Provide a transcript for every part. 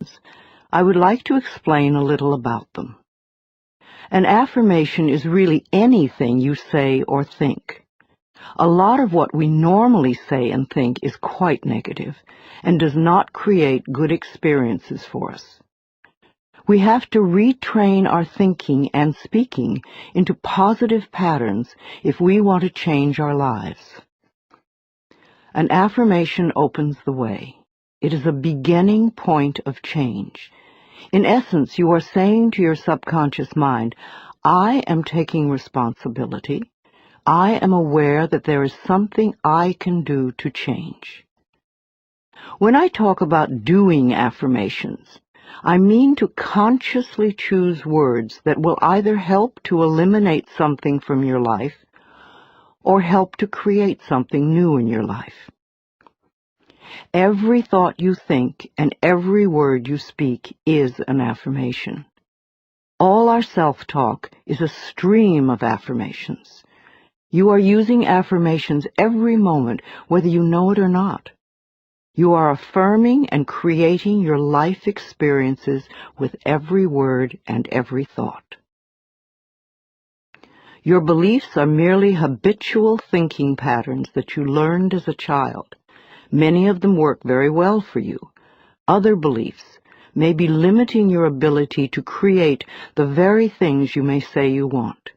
affirmations, I would like to explain a little about them. An affirmation is really anything you say or think. A lot of what we normally say and think is quite negative and does not create good experiences for us. We have to retrain our thinking and speaking into positive patterns if we want to change our lives. An affirmation opens the way. It is a beginning point of change. In essence, you are saying to your subconscious mind, I am taking responsibility. I am aware that there is something I can do to change. When I talk about doing affirmations, I mean to consciously choose words that will either help to eliminate something from your life or help to create something new in your life. Every thought you think and every word you speak is an affirmation. All our self-talk is a stream of affirmations. You are using affirmations every moment, whether you know it or not. You are affirming and creating your life experiences with every word and every thought. Your beliefs are merely habitual thinking patterns that you learned as a child. Many of them work very well for you. Other beliefs may be limiting your ability to create the very things you may say you want.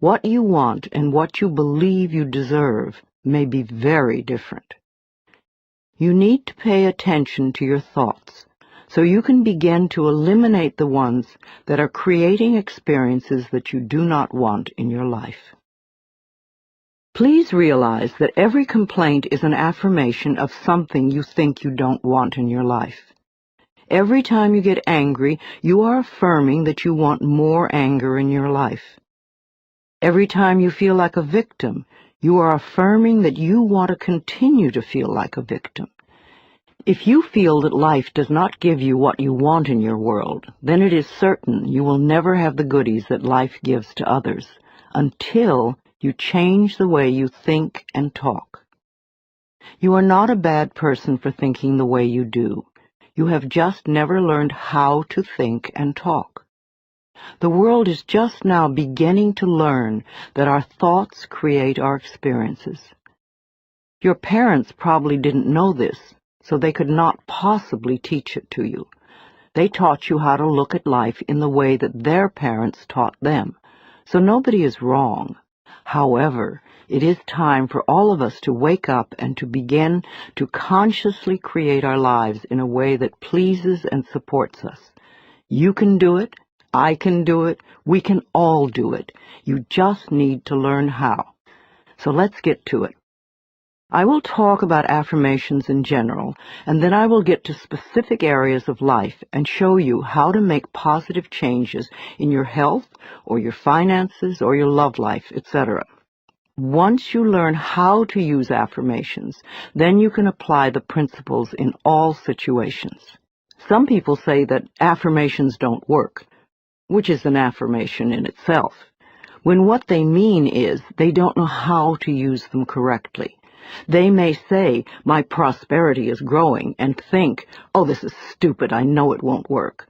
What you want and what you believe you deserve may be very different. You need to pay attention to your thoughts so you can begin to eliminate the ones that are creating experiences that you do not want in your life. Please realize that every complaint is an affirmation of something you think you don't want in your life. Every time you get angry, you are affirming that you want more anger in your life. Every time you feel like a victim, you are affirming that you want to continue to feel like a victim. If you feel that life does not give you what you want in your world, then it is certain you will never have the goodies that life gives to others until you change the way you think and talk. You are not a bad person for thinking the way you do. You have just never learned how to think and talk. The world is just now beginning to learn that our thoughts create our experiences. Your parents probably didn't know this, so they could not possibly teach it to you. They taught you how to look at life in the way that their parents taught them, so nobody is wrong. However, it is time for all of us to wake up and to begin to consciously create our lives in a way that pleases and supports us. You can do it. I can do it. We can all do it. You just need to learn how. So let's get to it. I will talk about affirmations in general, and then I will get to specific areas of life and show you how to make positive changes in your health or your finances or your love life, etc. Once you learn how to use affirmations, then you can apply the principles in all situations. Some people say that affirmations don't work, which is an affirmation in itself, when what they mean is they don't know how to use them correctly. They may say, my prosperity is growing, and think, oh, this is stupid, I know it won't work.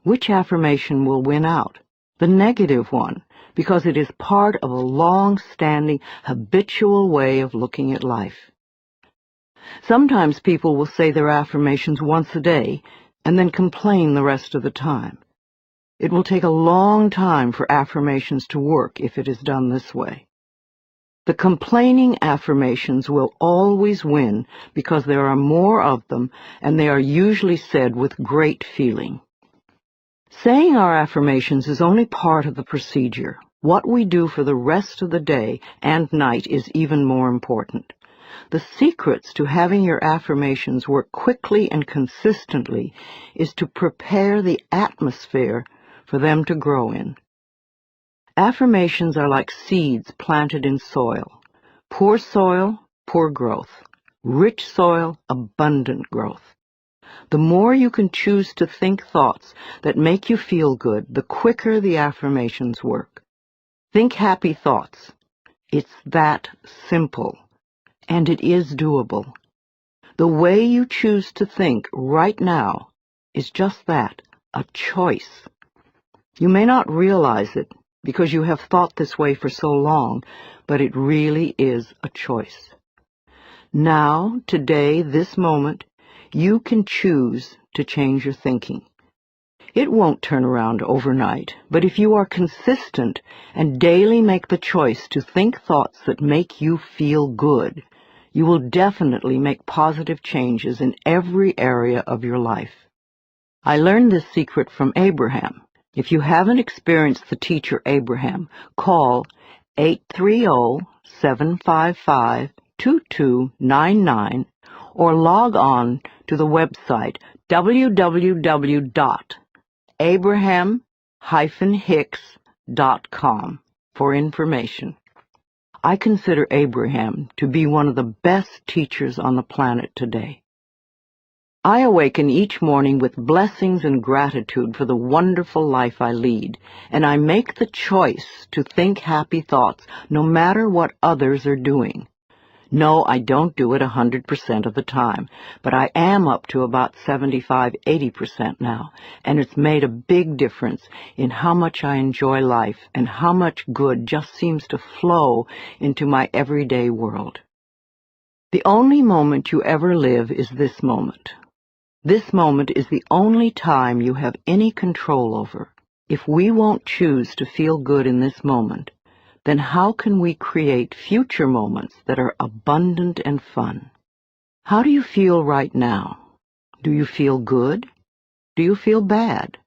Which affirmation will win out? The negative one, because it is part of a long-standing, habitual way of looking at life. Sometimes people will say their affirmations once a day, and then complain the rest of the time. It will take a long time for affirmations to work if it is done this way. The complaining affirmations will always win because there are more of them, and they are usually said with great feeling. Saying our affirmations is only part of the procedure. What we do for the rest of the day and night is even more important. The secrets to having your affirmations work quickly and consistently is to prepare the atmosphere for them to grow in. Affirmations are like seeds planted in soil. Poor soil, poor growth. Rich soil, abundant growth. The more you can choose to think thoughts that make you feel good, the quicker the affirmations work. Think happy thoughts. It's that simple, and it is doable. The way you choose to think right now is just that, a choice. You may not realize it because you have thought this way for so long, but it really is a choice. Now, today, this moment, you can choose to change your thinking. It won't turn around overnight, but if you are consistent and daily make the choice to think thoughts that make you feel good, you will definitely make positive changes in every area of your life. I learned this secret from Abraham. If you haven't experienced the teacher Abraham, call 830-755-2299 or log on to the website www.abraham-hicks.com for information. I consider Abraham to be one of the best teachers on the planet today. I awaken each morning with blessings and gratitude for the wonderful life I lead, and I make the choice to think happy thoughts no matter what others are doing. No, I don't do it 100% of the time, but I am up to about 75-80% now, and it's made a big difference in how much I enjoy life and how much good just seems to flow into my everyday world. The only moment you ever live is this moment. This moment is the only time you have any control over. If we won't choose to feel good in this moment, then how can we create future moments that are abundant and fun? How do you feel right now? Do you feel good? Do you feel bad?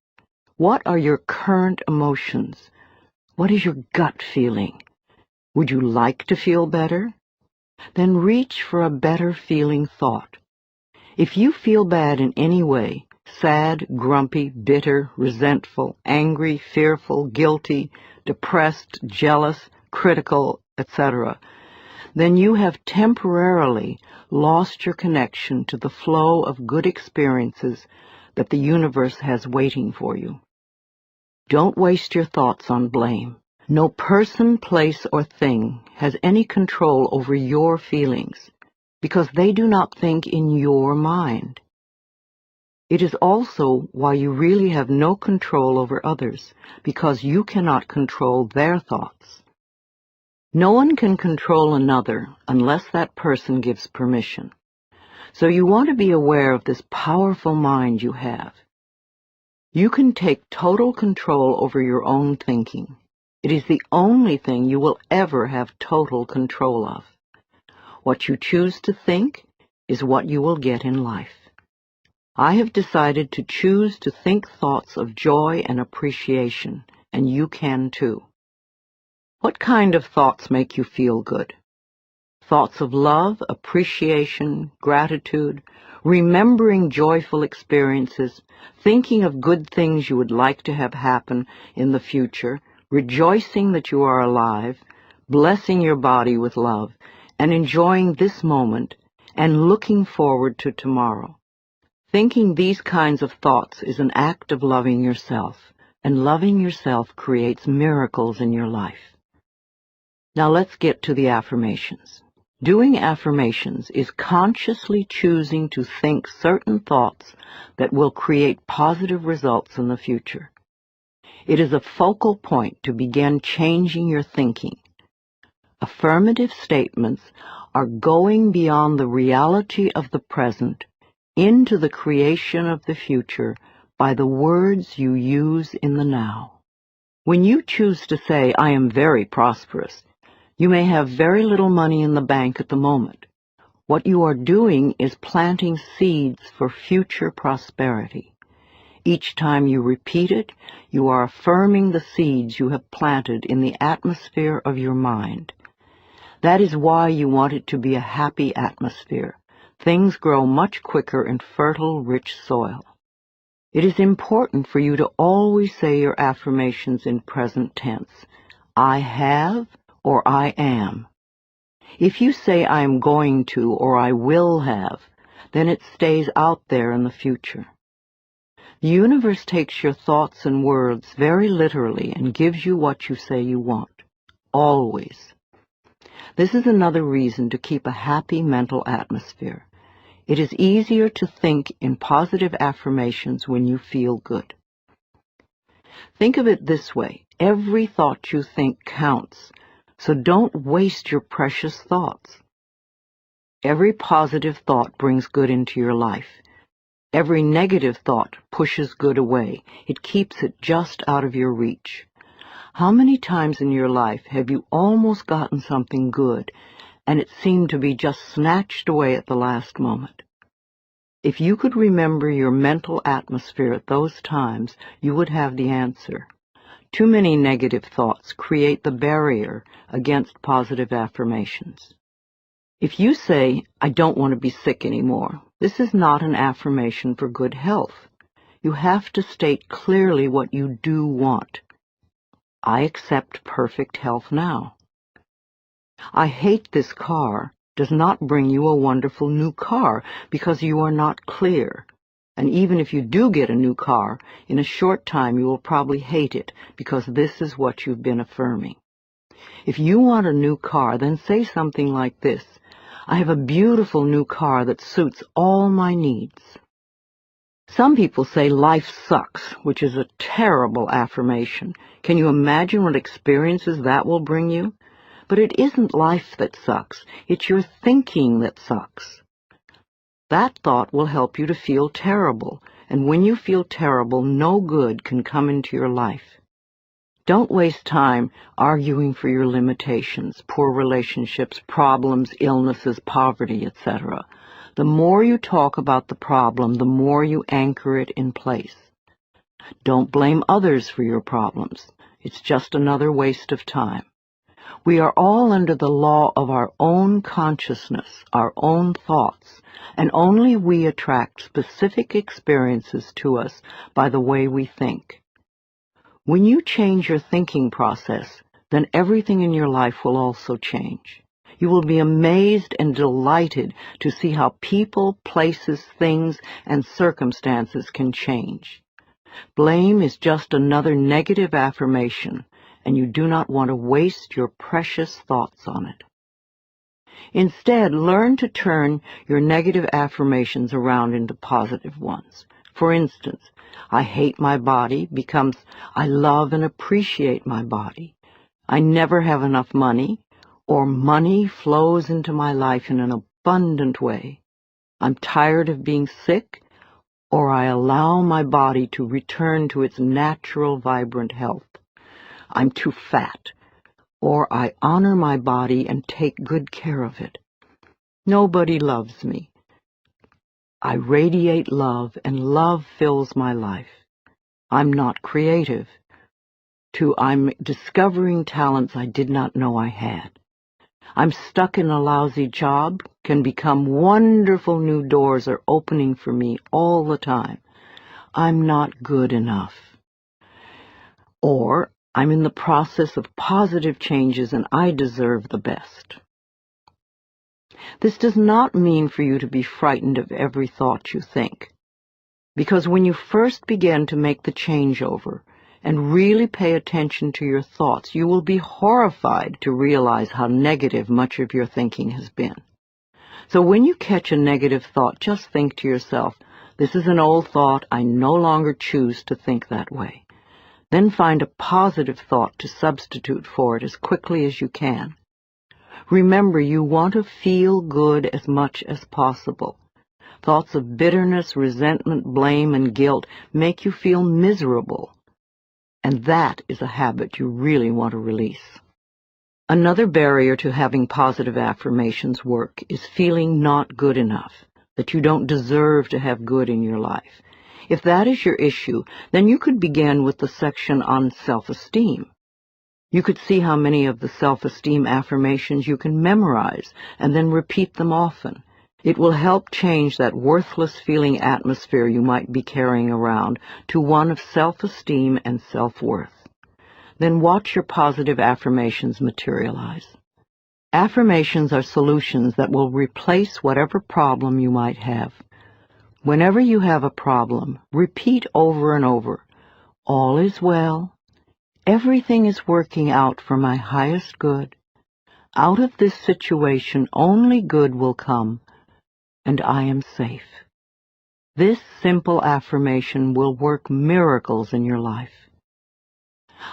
What are your current emotions? What is your gut feeling? Would you like to feel better? Then reach for a better feeling thought. If you feel bad in any way, sad, grumpy, bitter, resentful, angry, fearful, guilty, depressed, jealous, critical, etc., then you have temporarily lost your connection to the flow of good experiences that the universe has waiting for you. Don't waste your thoughts on blame. No person, place, or thing has any control over your feelings, because they do not think in your mind. It is also why you really have no control over others, because you cannot control their thoughts. No one can control another unless that person gives permission. So you want to be aware of this powerful mind you have. You can take total control over your own thinking. It is the only thing you will ever have total control of. What you choose to think is what you will get in life. I have decided to choose to think thoughts of joy and appreciation, and you can too. What kind of thoughts make you feel good? Thoughts of love, appreciation, gratitude, remembering joyful experiences, thinking of good things you would like to have happen in the future, rejoicing that you are alive, blessing your body with love, and enjoying this moment and looking forward to tomorrow. Thinking these kinds of thoughts is an act of loving yourself, and loving yourself creates miracles in your life. Now let's get to the affirmations. Doing affirmations is consciously choosing to think certain thoughts that will create positive results in the future. It is a focal point to begin changing your thinking. Affirmative statements are going beyond the reality of the present into the creation of the future by the words you use in the now. When you choose to say, "I am very prosperous," you may have very little money in the bank at the moment. What you are doing is planting seeds for future prosperity. Each time you repeat it, you are affirming the seeds you have planted in the atmosphere of your mind. That is why you want it to be a happy atmosphere. Things grow much quicker in fertile, rich soil. It is important for you to always say your affirmations in present tense. I have or I am. If you say I am going to or I will have, then it stays out there in the future. The universe takes your thoughts and words very literally and gives you what you say you want. Always. This is another reason to keep a happy mental atmosphere. It is easier to think in positive affirmations when you feel good. Think of it this way. Every thought you think counts, so don't waste your precious thoughts. Every positive thought brings good into your life. Every negative thought pushes good away. It keeps it just out of your reach. How many times in your life have you almost gotten something good, and it seemed to be just snatched away at the last moment? If you could remember your mental atmosphere at those times, you would have the answer. Too many negative thoughts create the barrier against positive affirmations. If you say, "I don't want to be sick anymore," this is not an affirmation for good health. You have to state clearly what you do want. I accept perfect health now. I hate this car does not bring you a wonderful new car because you are not clear. And even if you do get a new car, in a short time you will probably hate it because this is what you've been affirming. If you want a new car, then say something like this: "I have a beautiful new car that suits all my needs." Some people say life sucks, which is a terrible affirmation. Can you imagine what experiences that will bring you? But it isn't life that sucks. It's your thinking that sucks. That thought will help you to feel terrible, and when you feel terrible, no good can come into your life. Don't waste time arguing for your limitations, poor relationships, problems, illnesses, poverty, etc. The more you talk about the problem, the more you anchor it in place. Don't blame others for your problems. It's just another waste of time. We are all under the law of our own consciousness, our own thoughts, and only we attract specific experiences to us by the way we think. When you change your thinking process, then everything in your life will also change. You will be amazed and delighted to see how people, places, things, and circumstances can change. Blame is just another negative affirmation, and you do not want to waste your precious thoughts on it. Instead, learn to turn your negative affirmations around into positive ones. For instance, "I hate my body" becomes "I love and appreciate my body." "I never have enough money," or "money flows into my life in an abundant way." "I'm tired of being sick," or "I allow my body to return to its natural, vibrant health." "I'm too fat," or "I honor my body and take good care of it." "Nobody loves me." "I radiate love, and love fills my life." "I'm not creative," to "I'm discovering talents I did not know I had." "I'm stuck in a lousy job" can become "wonderful new doors are opening for me all the time." "I'm not good enough." Or, "I'm in the process of positive changes and I deserve the best." This does not mean for you to be frightened of every thought you think, because when you first begin to make the changeover and really pay attention to your thoughts, you will be horrified to realize how negative much of your thinking has been. So when you catch a negative thought, just think to yourself, "This is an old thought. I no longer choose to think that way." Then find a positive thought to substitute for it as quickly as you can. Remember, you want to feel good as much as possible. Thoughts of bitterness, resentment, blame, and guilt make you feel miserable, and that is a habit you really want to release. Another barrier to having positive affirmations work is feeling not good enough, that you don't deserve to have good in your life. If that is your issue, then you could begin with the section on self-esteem. You could see how many of the self-esteem affirmations you can memorize and then repeat them often. It will help change that worthless feeling atmosphere you might be carrying around to one of self-esteem and self-worth. Then watch your positive affirmations materialize. Affirmations are solutions that will replace whatever problem you might have. Whenever you have a problem, repeat over and over, "All is well. Everything is working out for my highest good. Out of this situation, only good will come. and I am safe. This simple affirmation will work miracles in your life.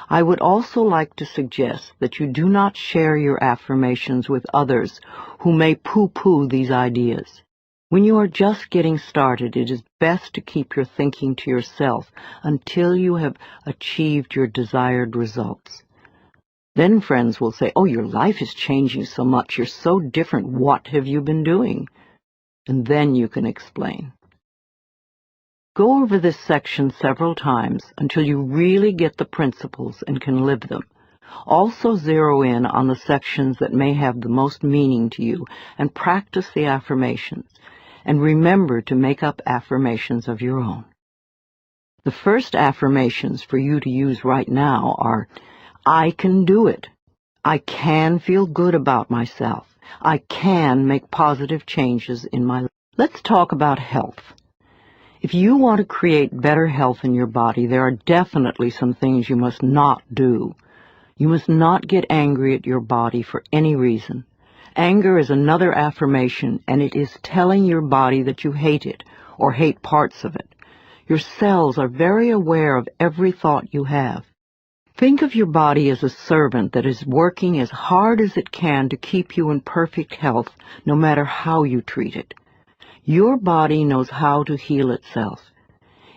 I would also like to suggest that you do not share your affirmations with others who may poo-poo these ideas. When you are just getting started, it is best to keep your thinking to yourself until you have achieved your desired results. Then friends will say, "Oh, your life is changing so much. You're so different. What have you been doing?" And then you can explain. Go over this section several times until you really get the principles and can live them. Also zero in on the sections that may have the most meaning to you and practice the affirmations. And remember to make up affirmations of your own. The first affirmations for you to use right now are, I can do it. I can feel good about myself. I can make positive changes in my life. Let's talk about health. If you want to create better health in your body, there are definitely some things you must not do. You must not get angry at your body for any reason. Anger is another affirmation, and it is telling your body that you hate it or hate parts of it. Your cells are very aware of every thought you have. Think of your body as a servant that is working as hard as it can to keep you in perfect health, no matter how you treat it. Your body knows how to heal itself.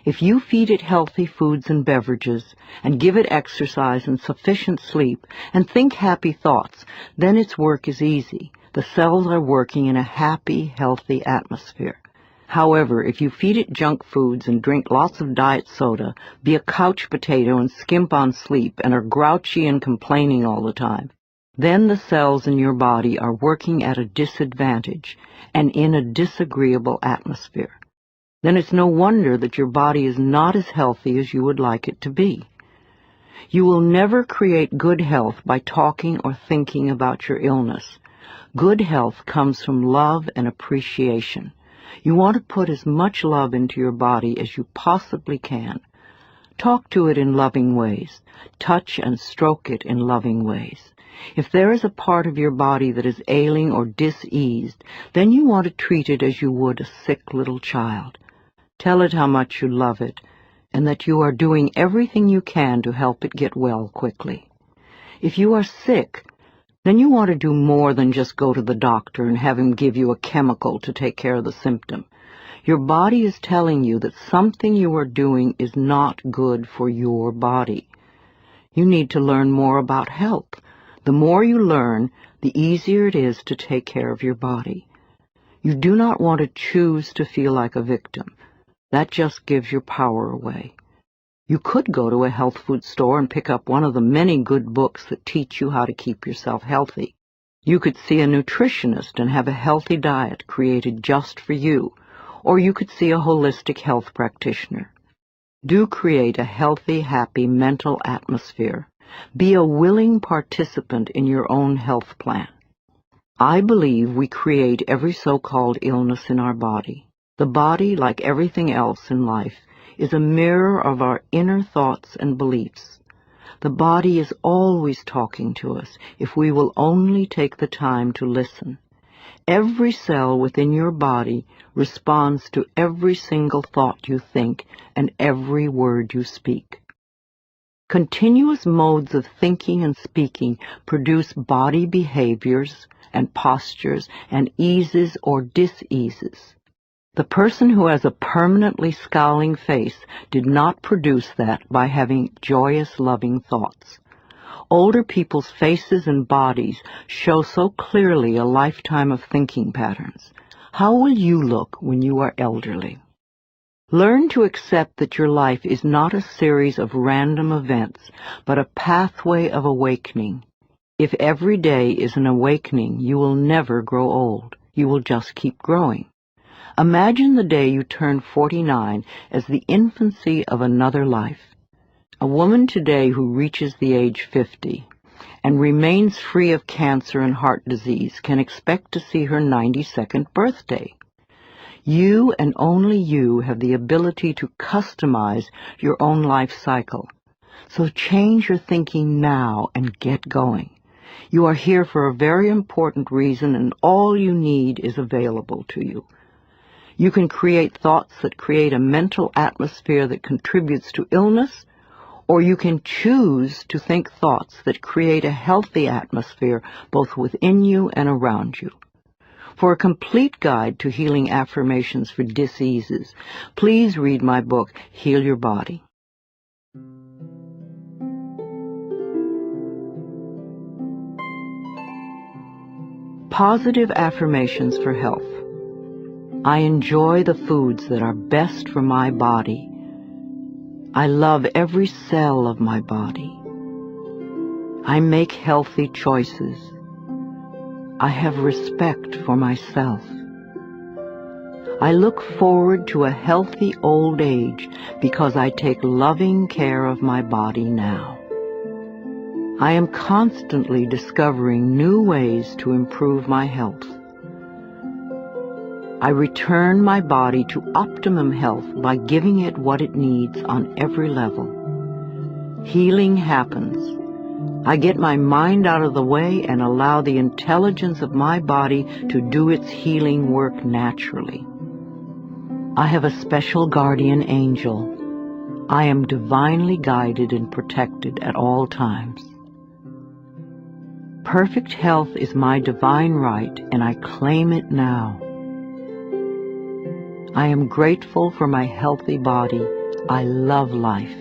If you feed it healthy foods and beverages, and give it exercise and sufficient sleep, and think happy thoughts, then its work is easy. The cells are working in a happy, healthy atmosphere. However, if you feed it junk foods and drink lots of diet soda, be a couch potato and skimp on sleep, and are grouchy and complaining all the time, then the cells in your body are working at a disadvantage and in a disagreeable atmosphere. Then it's no wonder that your body is not as healthy as you would like it to be. You will never create good health by talking or thinking about your illness. Good health comes from love and appreciation. You want to put as much love into your body as you possibly can. Talk to it in loving ways. Touch and stroke it in loving ways. If there is a part of your body that is ailing or diseased, then you want to treat it as you would a sick little child. Tell it how much you love it, and that you are doing everything you can to help it get well quickly. If you are sick, then you want to do more than just go to the doctor and have him give you a chemical to take care of the symptom. Your body is telling you that something you are doing is not good for your body. You need to learn more about health. The more you learn, the easier it is to take care of your body. You do not want to choose to feel like a victim. That just gives your power away. You could go to a health food store and pick up one of the many good books that teach you how to keep yourself healthy. You could see a nutritionist and have a healthy diet created just for you, or you could see a holistic health practitioner. Do create a healthy, happy mental atmosphere. Be a willing participant in your own health plan. I believe we create every so-called illness in our body. The body, like everything else in life, is a mirror of our inner thoughts and beliefs. The body is always talking to us if we will only take the time to listen. Every cell within your body responds to every single thought you think and every word you speak. Continuous modes of thinking and speaking produce body behaviors and postures and eases or diseases. The person who has a permanently scowling face did not produce that by having joyous, loving thoughts. Older people's faces and bodies show so clearly a lifetime of thinking patterns. How will you look when you are elderly? Learn to accept that your life is not a series of random events, but a pathway of awakening. If every day is an awakening, you will never grow old. You will just keep growing. Imagine the day you turn 49 as the infancy of another life. A woman today who reaches the age 50 and remains free of cancer and heart disease can expect to see her 92nd birthday. You and only you have the ability to customize your own life cycle. So change your thinking now and get going. You are here for a very important reason, and all you need is available to you. You can create thoughts that create a mental atmosphere that contributes to illness, or you can choose to think thoughts that create a healthy atmosphere both within you and around you. For a complete guide to healing affirmations for diseases, please read my book, Heal Your Body. Positive affirmations for health. I enjoy the foods that are best for my body. I love every cell of my body. I make healthy choices. I have respect for myself. I look forward to a healthy old age because I take loving care of my body now. I am constantly discovering new ways to improve my health. I return my body to optimum health by giving it what it needs on every level. Healing happens. I get my mind out of the way and allow the intelligence of my body to do its healing work naturally. I have a special guardian angel. I am divinely guided and protected at all times. Perfect health is my divine right, and I claim it now. I am grateful for my healthy body. I love life.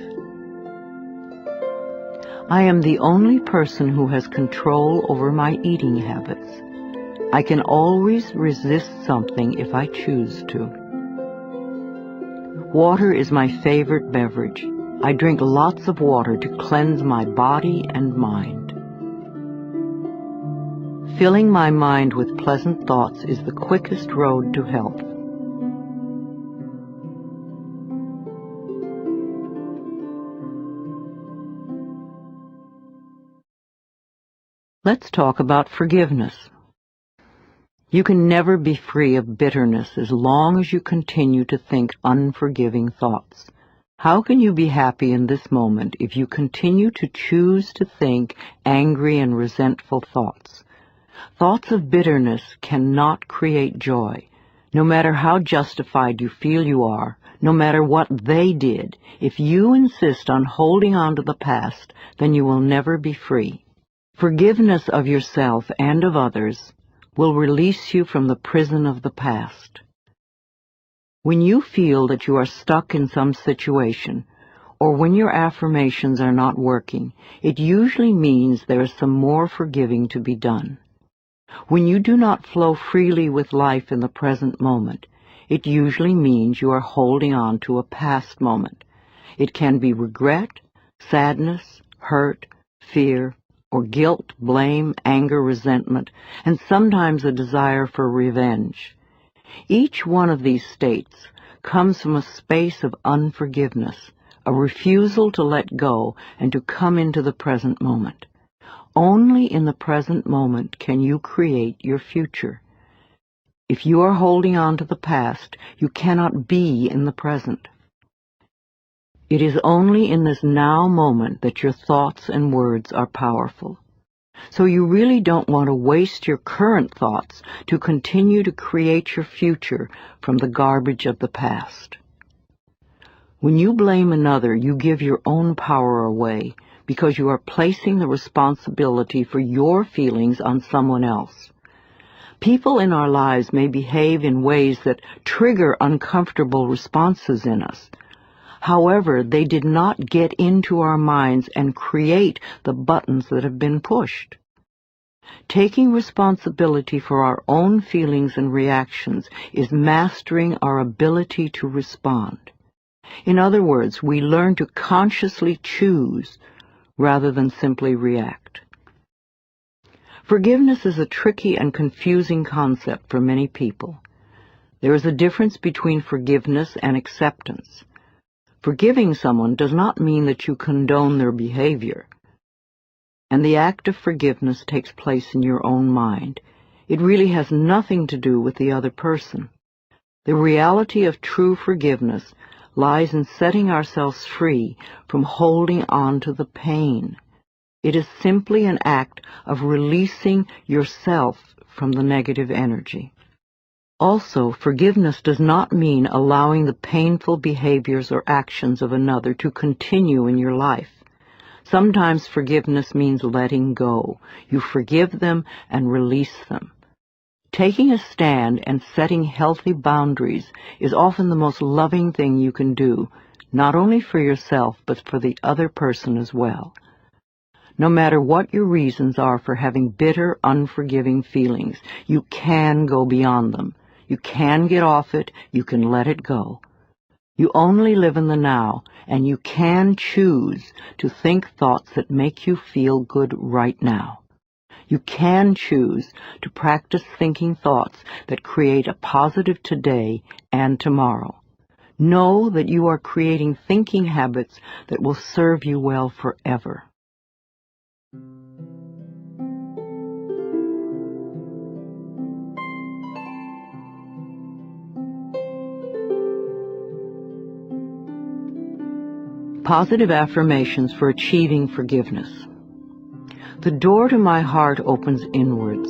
I am the only person who has control over my eating habits. I can always resist something if I choose to. Water is my favorite beverage. I drink lots of water to cleanse my body and mind. Filling my mind with pleasant thoughts is the quickest road to health. Let's talk about forgiveness. You can never be free of bitterness as long as you continue to think unforgiving thoughts. How can you be happy in this moment if you continue to choose to think angry and resentful thoughts? Thoughts of bitterness cannot create joy. No matter how justified you feel you are, no matter what they did, if you insist on holding on to the past, then you will never be free. Forgiveness of yourself and of others will release you from the prison of the past. When you feel that you are stuck in some situation, or when your affirmations are not working, it usually means there is some more forgiving to be done. When you do not flow freely with life in the present moment, it usually means you are holding on to a past moment. It can be regret, sadness, hurt, fear, or guilt, blame, anger, resentment, and sometimes a desire for revenge. Each one of these states comes from a space of unforgiveness, a refusal to let go and to come into the present moment. Only in the present moment can you create your future. If you are holding on to the past, you cannot be in the present. It is only in this now moment that your thoughts and words are powerful. So you really don't want to waste your current thoughts to continue to create your future from the garbage of the past. When you blame another, you give your own power away because you are placing the responsibility for your feelings on someone else. People in our lives may behave in ways that trigger uncomfortable responses in us. However, they did not get into our minds and create the buttons that have been pushed. Taking responsibility for our own feelings and reactions is mastering our ability to respond. In other words, we learn to consciously choose rather than simply react. Forgiveness is a tricky and confusing concept for many people. There is a difference between forgiveness and acceptance. Forgiving someone does not mean that you condone their behavior. And the act of forgiveness takes place in your own mind. It really has nothing to do with the other person. The reality of true forgiveness lies in setting ourselves free from holding on to the pain. It is simply an act of releasing yourself from the negative energy. Also, forgiveness does not mean allowing the painful behaviors or actions of another to continue in your life. Sometimes forgiveness means letting go. You forgive them and release them. Taking a stand and setting healthy boundaries is often the most loving thing you can do, not only for yourself, but for the other person as well. No matter what your reasons are for having bitter, unforgiving feelings, you can go beyond them. You can get off it. You can let it go. You only live in the now, and you can choose to think thoughts that make you feel good right now. You can choose to practice thinking thoughts that create a positive today and tomorrow. Know that you are creating thinking habits that will serve you well forever. Positive affirmations for achieving forgiveness. The door to my heart opens inwards.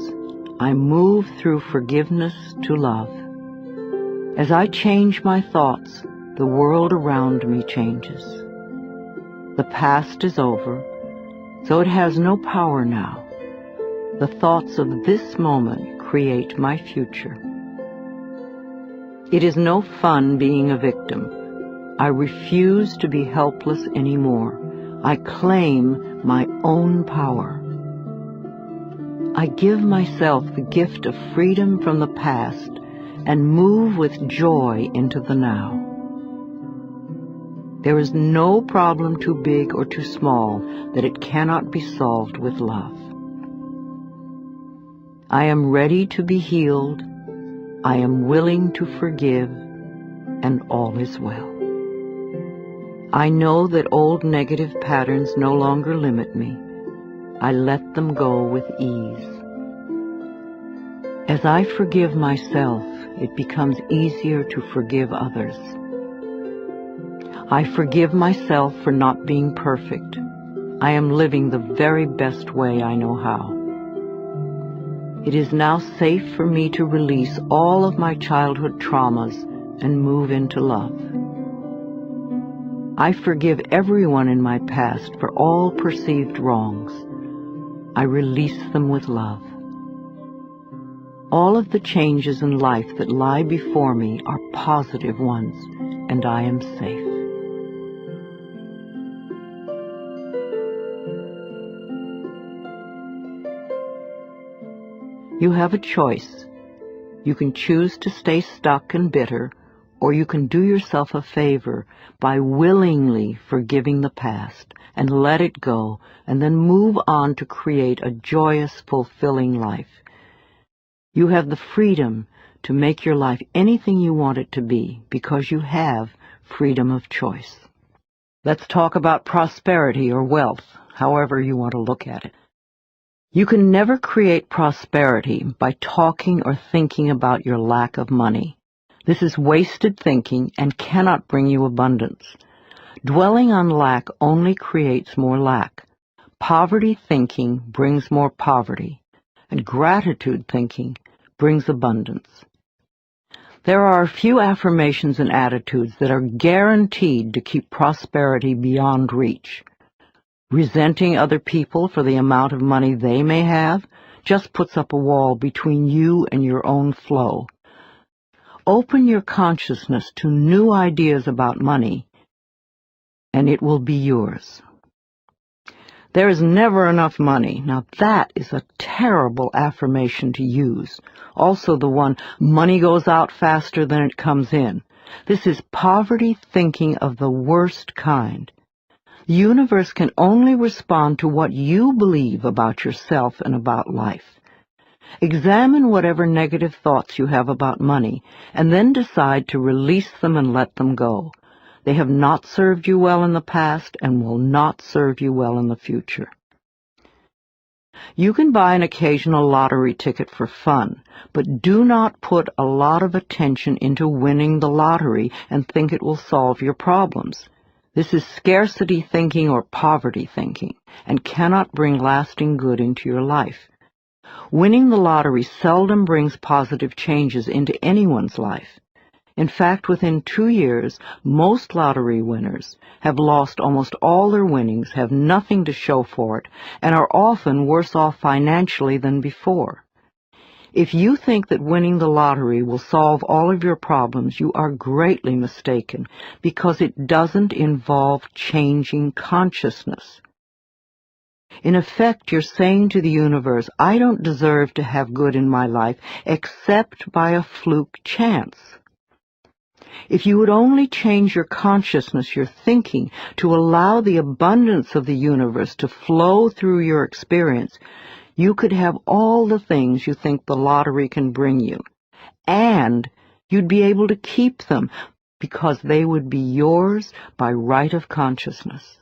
I move through forgiveness to love. As I change my thoughts, the world around me changes. The past is over, so it has no power now. The thoughts of this moment create my future. It is no fun being a victim. I refuse to be helpless anymore. I claim my own power. I give myself the gift of freedom from the past and move with joy into the now. There is no problem too big or too small that it cannot be solved with love. I am ready to be healed. I am willing to forgive, and all is well. I know that old negative patterns no longer limit me. I let them go with ease. As I forgive myself, it becomes easier to forgive others. I forgive myself for not being perfect. I am living the very best way I know how. It is now safe for me to release all of my childhood traumas and move into love. I forgive everyone in my past for all perceived wrongs. I release them with love. All of the changes in life that lie before me are positive ones, and I am safe. You have a choice. You can choose to stay stuck and bitter, or you can do yourself a favor by willingly forgiving the past and let it go, and then move on to create a joyous, fulfilling life. You have the freedom to make your life anything you want it to be because you have freedom of choice. Let's talk about prosperity or wealth, however you want to look at it. You can never create prosperity by talking or thinking about your lack of money. This is wasted thinking and cannot bring you abundance. Dwelling on lack only creates more lack. Poverty thinking brings more poverty, and gratitude thinking brings abundance. There are a few affirmations and attitudes that are guaranteed to keep prosperity beyond reach. Resenting other people for the amount of money they may have just puts up a wall between you and your own flow. Open your consciousness to new ideas about money, and it will be yours. There is never enough money. Now that is a terrible affirmation to use. Also the one, money goes out faster than it comes in. This is poverty thinking of the worst kind. The universe can only respond to what you believe about yourself and about life. Examine whatever negative thoughts you have about money, and then decide to release them and let them go. They have not served you well in the past and will not serve you well in the future. You can buy an occasional lottery ticket for fun, but do not put a lot of attention into winning the lottery and think it will solve your problems. This is scarcity thinking or poverty thinking, and cannot bring lasting good into your life. Winning the lottery seldom brings positive changes into anyone's life. In fact, within 2 years, most lottery winners have lost almost all their winnings, have nothing to show for it, and are often worse off financially than before. If you think that winning the lottery will solve all of your problems, you are greatly mistaken, because it doesn't involve changing consciousness. In effect, you're saying to the universe, I don't deserve to have good in my life except by a fluke chance. If you would only change your consciousness, your thinking, to allow the abundance of the universe to flow through your experience, you could have all the things you think the lottery can bring you, and you'd be able to keep them because they would be yours by right of consciousness.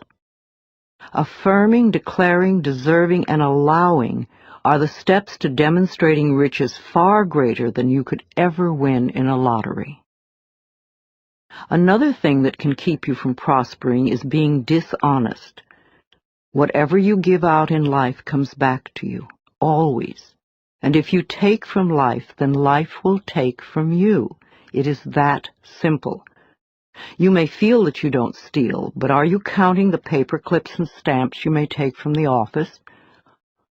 Affirming, declaring, deserving, and allowing are the steps to demonstrating riches far greater than you could ever win in a lottery. Another thing that can keep you from prospering is being dishonest. Whatever you give out in life comes back to you, always. And if you take from life, then life will take from you. It is that simple. You may feel that you don't steal, but are you counting the paper clips and stamps you may take from the office?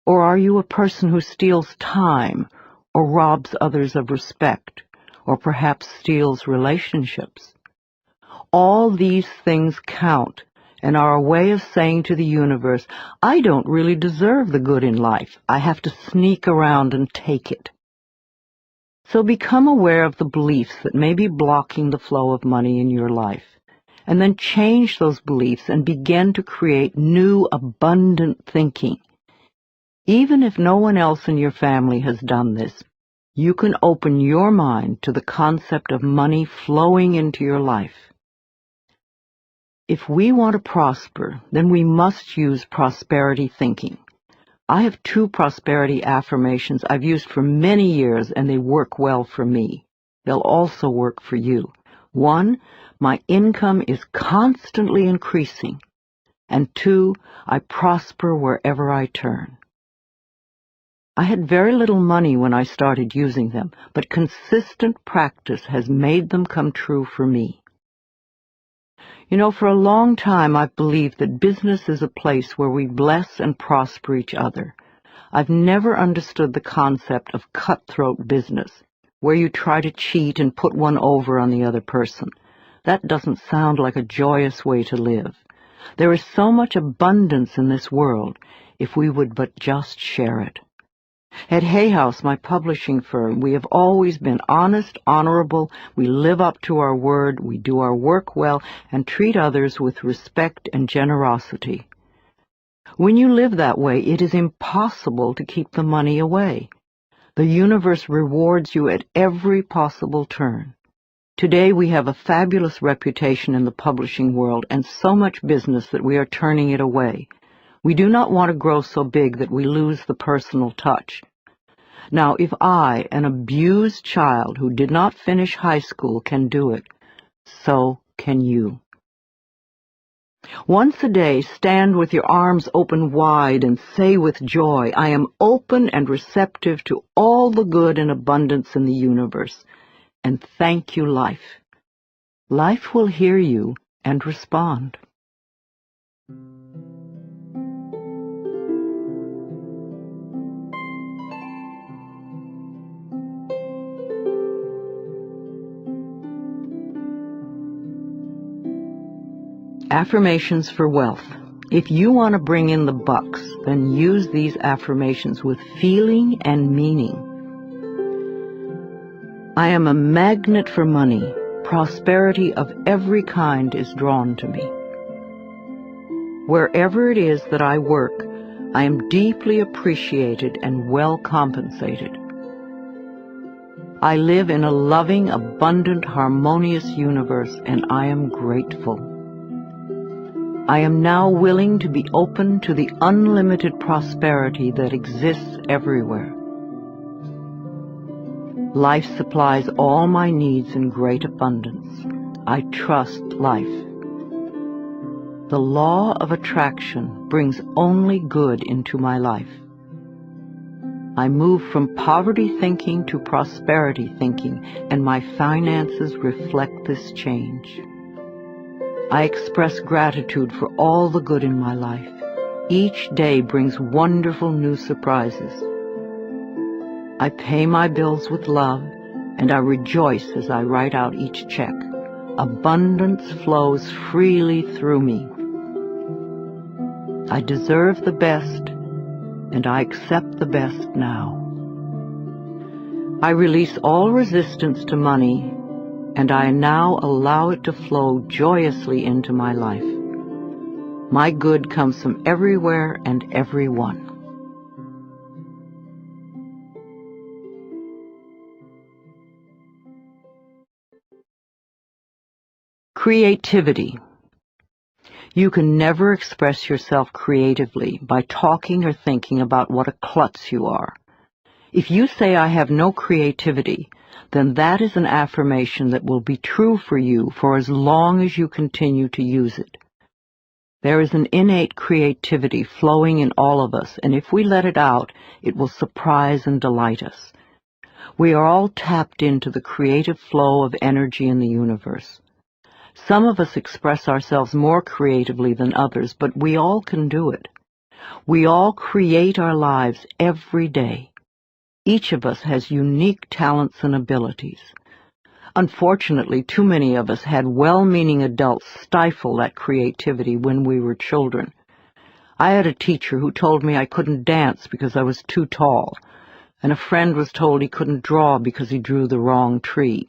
Or are you a person who steals time, or robs others of respect, or perhaps steals relationships? All these things count, and are a way of saying to the universe, I don't really deserve the good in life. I have to sneak around and take it. So become aware of the beliefs that may be blocking the flow of money in your life, and then change those beliefs and begin to create new, abundant thinking. Even if no one else in your family has done this, you can open your mind to the concept of money flowing into your life. If we want to prosper, then we must use prosperity thinking. I have 2 prosperity affirmations I've used for many years, and they work well for me. They'll also work for you. 1, my income is constantly increasing. And 2, I prosper wherever I turn. I had very little money when I started using them, but consistent practice has made them come true for me. You know, for a long time I've believed that business is a place where we bless and prosper each other. I've never understood the concept of cutthroat business, where you try to cheat and put one over on the other person. That doesn't sound like a joyous way to live. There is so much abundance in this world if we would but just share it. At Hay House, my publishing firm, we have always been honest, honorable, we live up to our word, we do our work well, and treat others with respect and generosity. When you live that way, it is impossible to keep the money away. The universe rewards you at every possible turn. Today we have a fabulous reputation in the publishing world and so much business that we are turning it away. We do not want to grow so big that we lose the personal touch. Now, if I, an abused child who did not finish high school, can do it, so can you. Once a day, stand with your arms open wide and say with joy, I am open and receptive to all the good and abundance in the universe, and thank you, life. Life will hear you and respond. Affirmations for wealth. If you want to bring in the bucks, then use these affirmations with feeling and meaning. I am a magnet for money. Prosperity of every kind is drawn to me. Wherever it is that I work, I am deeply appreciated and well compensated. I live in a loving, abundant, harmonious universe, and I am grateful. I am now willing to be open to the unlimited prosperity that exists everywhere. Life supplies all my needs in great abundance. I trust life. The law of attraction brings only good into my life. I moved from poverty thinking to prosperity thinking, and my finances reflect this change. I express gratitude for all the good in my life. Each day brings wonderful new surprises. I pay my bills with love, and I rejoice as I write out each check. Abundance flows freely through me. I deserve the best, and I accept the best now. I release all resistance to money, and I now allow it to flow joyously into my life. My good comes from everywhere and everyone. Creativity. You can never express yourself creatively by talking or thinking about what a klutz you are. If you say, "I have no creativity," then that is an affirmation that will be true for you for as long as you continue to use it. There is an innate creativity flowing in all of us, and if we let it out, it will surprise and delight us. We are all tapped into the creative flow of energy in the universe. Some of us express ourselves more creatively than others, but we all can do it. We all create our lives every day. Each of us has unique talents and abilities. Unfortunately, too many of us had well-meaning adults stifle that creativity when we were children. I had a teacher who told me I couldn't dance because I was too tall, and a friend was told he couldn't draw because he drew the wrong tree.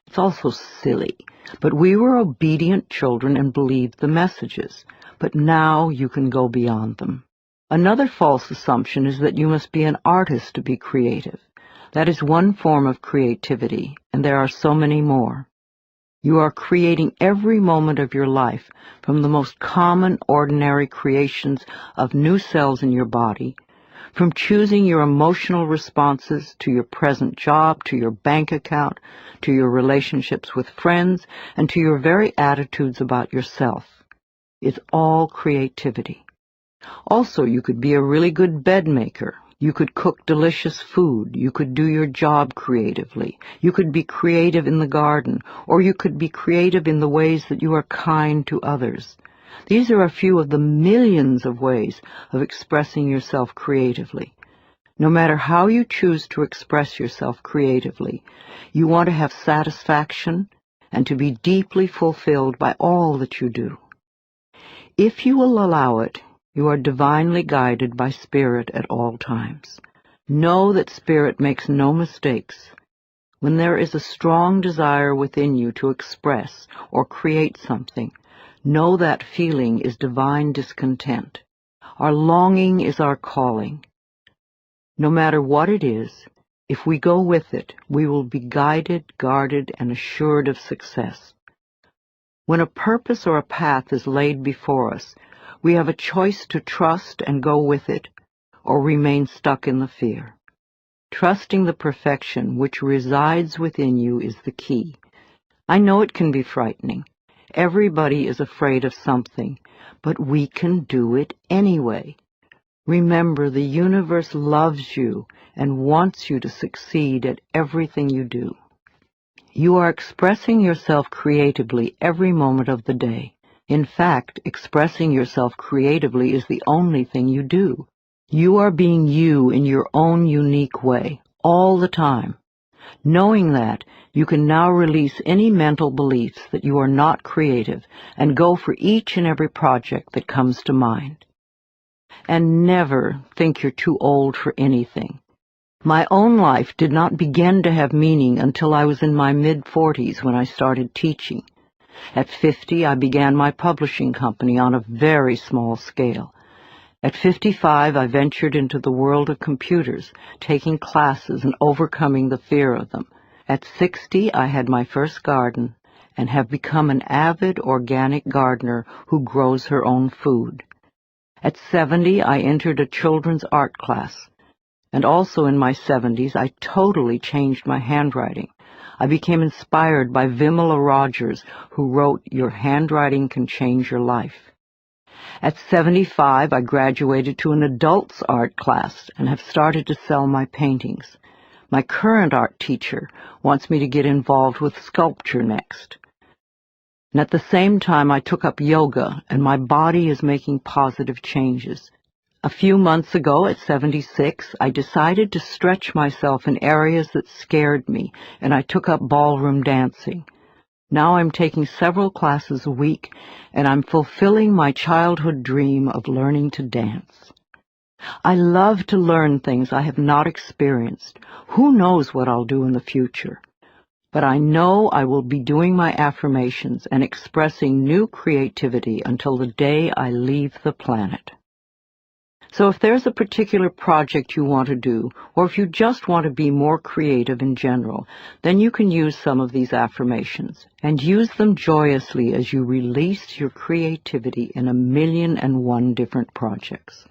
It's also silly, but we were obedient children and believed the messages. But now you can go beyond them. Another false assumption is that you must be an artist to be creative. That is one form of creativity, and there are so many more. You are creating every moment of your life, from the most common, ordinary creations of new cells in your body, from choosing your emotional responses to your present job, to your bank account, to your relationships with friends, and to your very attitudes about yourself. It's all creativity. Also, you could be a really good bed maker. You could cook delicious food. You could do your job creatively. You could be creative in the garden, or you could be creative in the ways that you are kind to others. These are a few of the millions of ways of expressing yourself creatively. No matter how you choose to express yourself creatively, you want to have satisfaction and to be deeply fulfilled by all that you do. If you will allow it, you are divinely guided by Spirit at all times. Know that Spirit makes no mistakes. When there is a strong desire within you to express or create something, know that feeling is divine discontent. Our longing is our calling. No matter what it is, if we go with it, we will be guided, guarded, and assured of success. When a purpose or a path is laid before us, we have a choice to trust and go with it, or remain stuck in the fear. Trusting the perfection which resides within you is the key. I know it can be frightening. Everybody is afraid of something, but we can do it anyway. Remember, the universe loves you and wants you to succeed at everything you do. You are expressing yourself creatively every moment of the day. In fact, expressing yourself creatively is the only thing you do. You are being you in your own unique way, all the time. Knowing that, you can now release any mental beliefs that you are not creative and go for each and every project that comes to mind. And never think you're too old for anything. My own life did not begin to have meaning until I was in my mid-40s when I started teaching. At 50, I began my publishing company on a very small scale. At 55, I ventured into the world of computers, taking classes and overcoming the fear of them. At 60, I had my first garden and have become an avid organic gardener who grows her own food. At 70, I entered a children's art class. And also in my 70s, I totally changed my handwriting. I became inspired by Vimala Rogers, who wrote, "Your handwriting can change your life." At 75, I graduated to an adults art class and have started to sell my paintings. My current art teacher wants me to get involved with sculpture next. And at the same time, I took up yoga, and my body is making positive changes. A few months ago, at 76, I decided to stretch myself in areas that scared me, and I took up ballroom dancing. Now I'm taking several classes a week, and I'm fulfilling my childhood dream of learning to dance. I love to learn things I have not experienced. Who knows what I'll do in the future? But I know I will be doing my affirmations and expressing new creativity until the day I leave the planet. So if there's a particular project you want to do, or if you just want to be more creative in general, then you can use some of these affirmations, and use them joyously as you release your creativity in 1,000,001 different projects.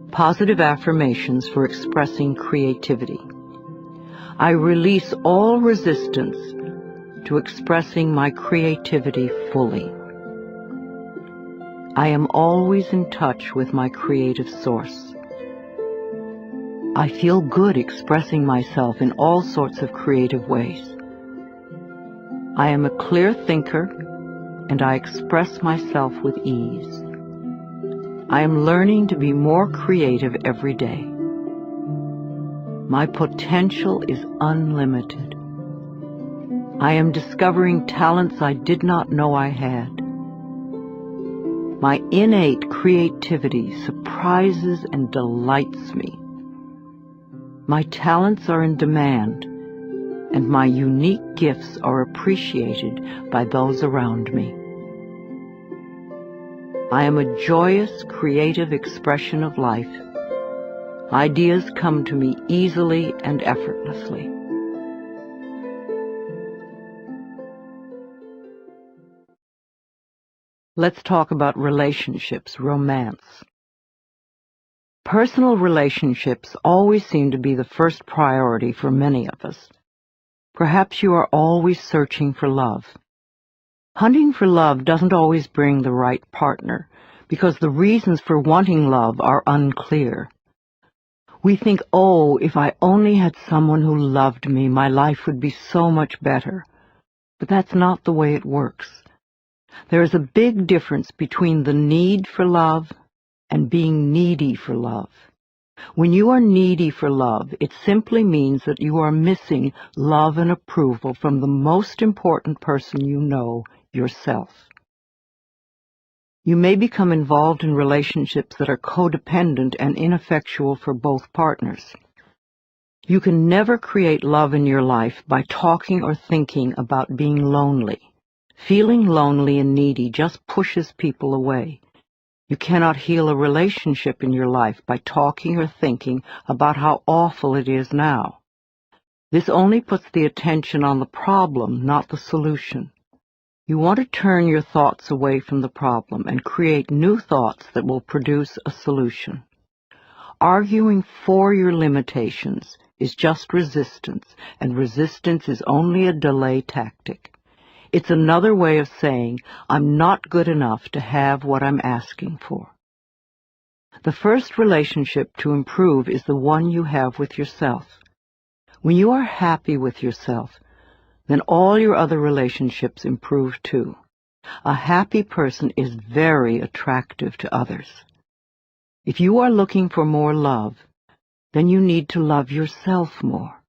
Positive affirmations for expressing creativity. I release all resistance to expressing my creativity fully. I am always in touch with my creative source. I feel good expressing myself in all sorts of creative ways. I am a clear thinker, and I express myself with ease. I am learning to be more creative every day. My potential is unlimited. I am discovering talents I did not know I had. My innate creativity surprises and delights me. My talents are in demand, and my unique gifts are appreciated by those around me. I am a joyous, creative expression of life. Ideas come to me easily and effortlessly. Let's talk about relationships, romance. Personal relationships always seem to be the first priority for many of us. Perhaps you are always searching for love. Hunting for love doesn't always bring the right partner, because the reasons for wanting love are unclear. We think, oh, if I only had someone who loved me, my life would be so much better. But that's not the way it works. There is a big difference between the need for love and being needy for love. When you are needy for love, it simply means that you are missing love and approval from the most important person you know, yourself. You may become involved in relationships that are codependent and ineffectual for both partners. You can never create love in your life by talking or thinking about being lonely. Feeling lonely and needy just pushes people away. You cannot heal a relationship in your life by talking or thinking about how awful it is now. This only puts the attention on the problem, not the solution. You want to turn your thoughts away from the problem and create new thoughts that will produce a solution. Arguing for your limitations is just resistance, and resistance is only a delay tactic. It's another way of saying, I'm not good enough to have what I'm asking for. The first relationship to improve is the one you have with yourself. When you are happy with yourself, then all your other relationships improve too. A happy person is very attractive to others. If you are looking for more love, then you need to love yourself more.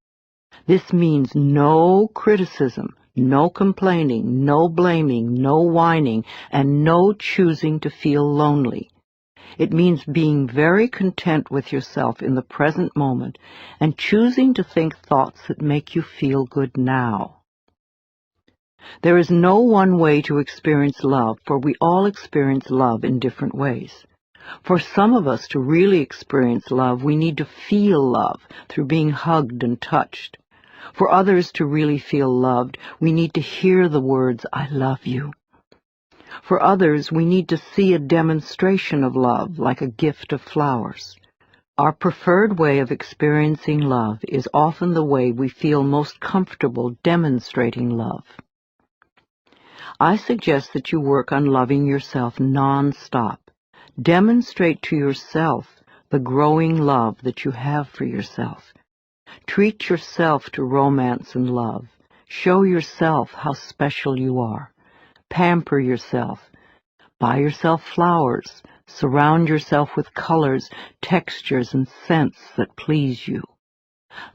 This means no criticism, no complaining, no blaming, no whining, and no choosing to feel lonely. It means being very content with yourself in the present moment and choosing to think thoughts that make you feel good now. There is no one way to experience love, for we all experience love in different ways. For some of us to really experience love, we need to feel love through being hugged and touched. For others to really feel loved, we need to hear the words, I love you. For others, we need to see a demonstration of love, like a gift of flowers. Our preferred way of experiencing love is often the way we feel most comfortable demonstrating love. I suggest that you work on loving yourself non-stop. Demonstrate to yourself the growing love that you have for yourself. Treat yourself to romance and love. Show yourself how special you are. Pamper yourself. Buy yourself flowers. Surround yourself with colors, textures, and scents that please you.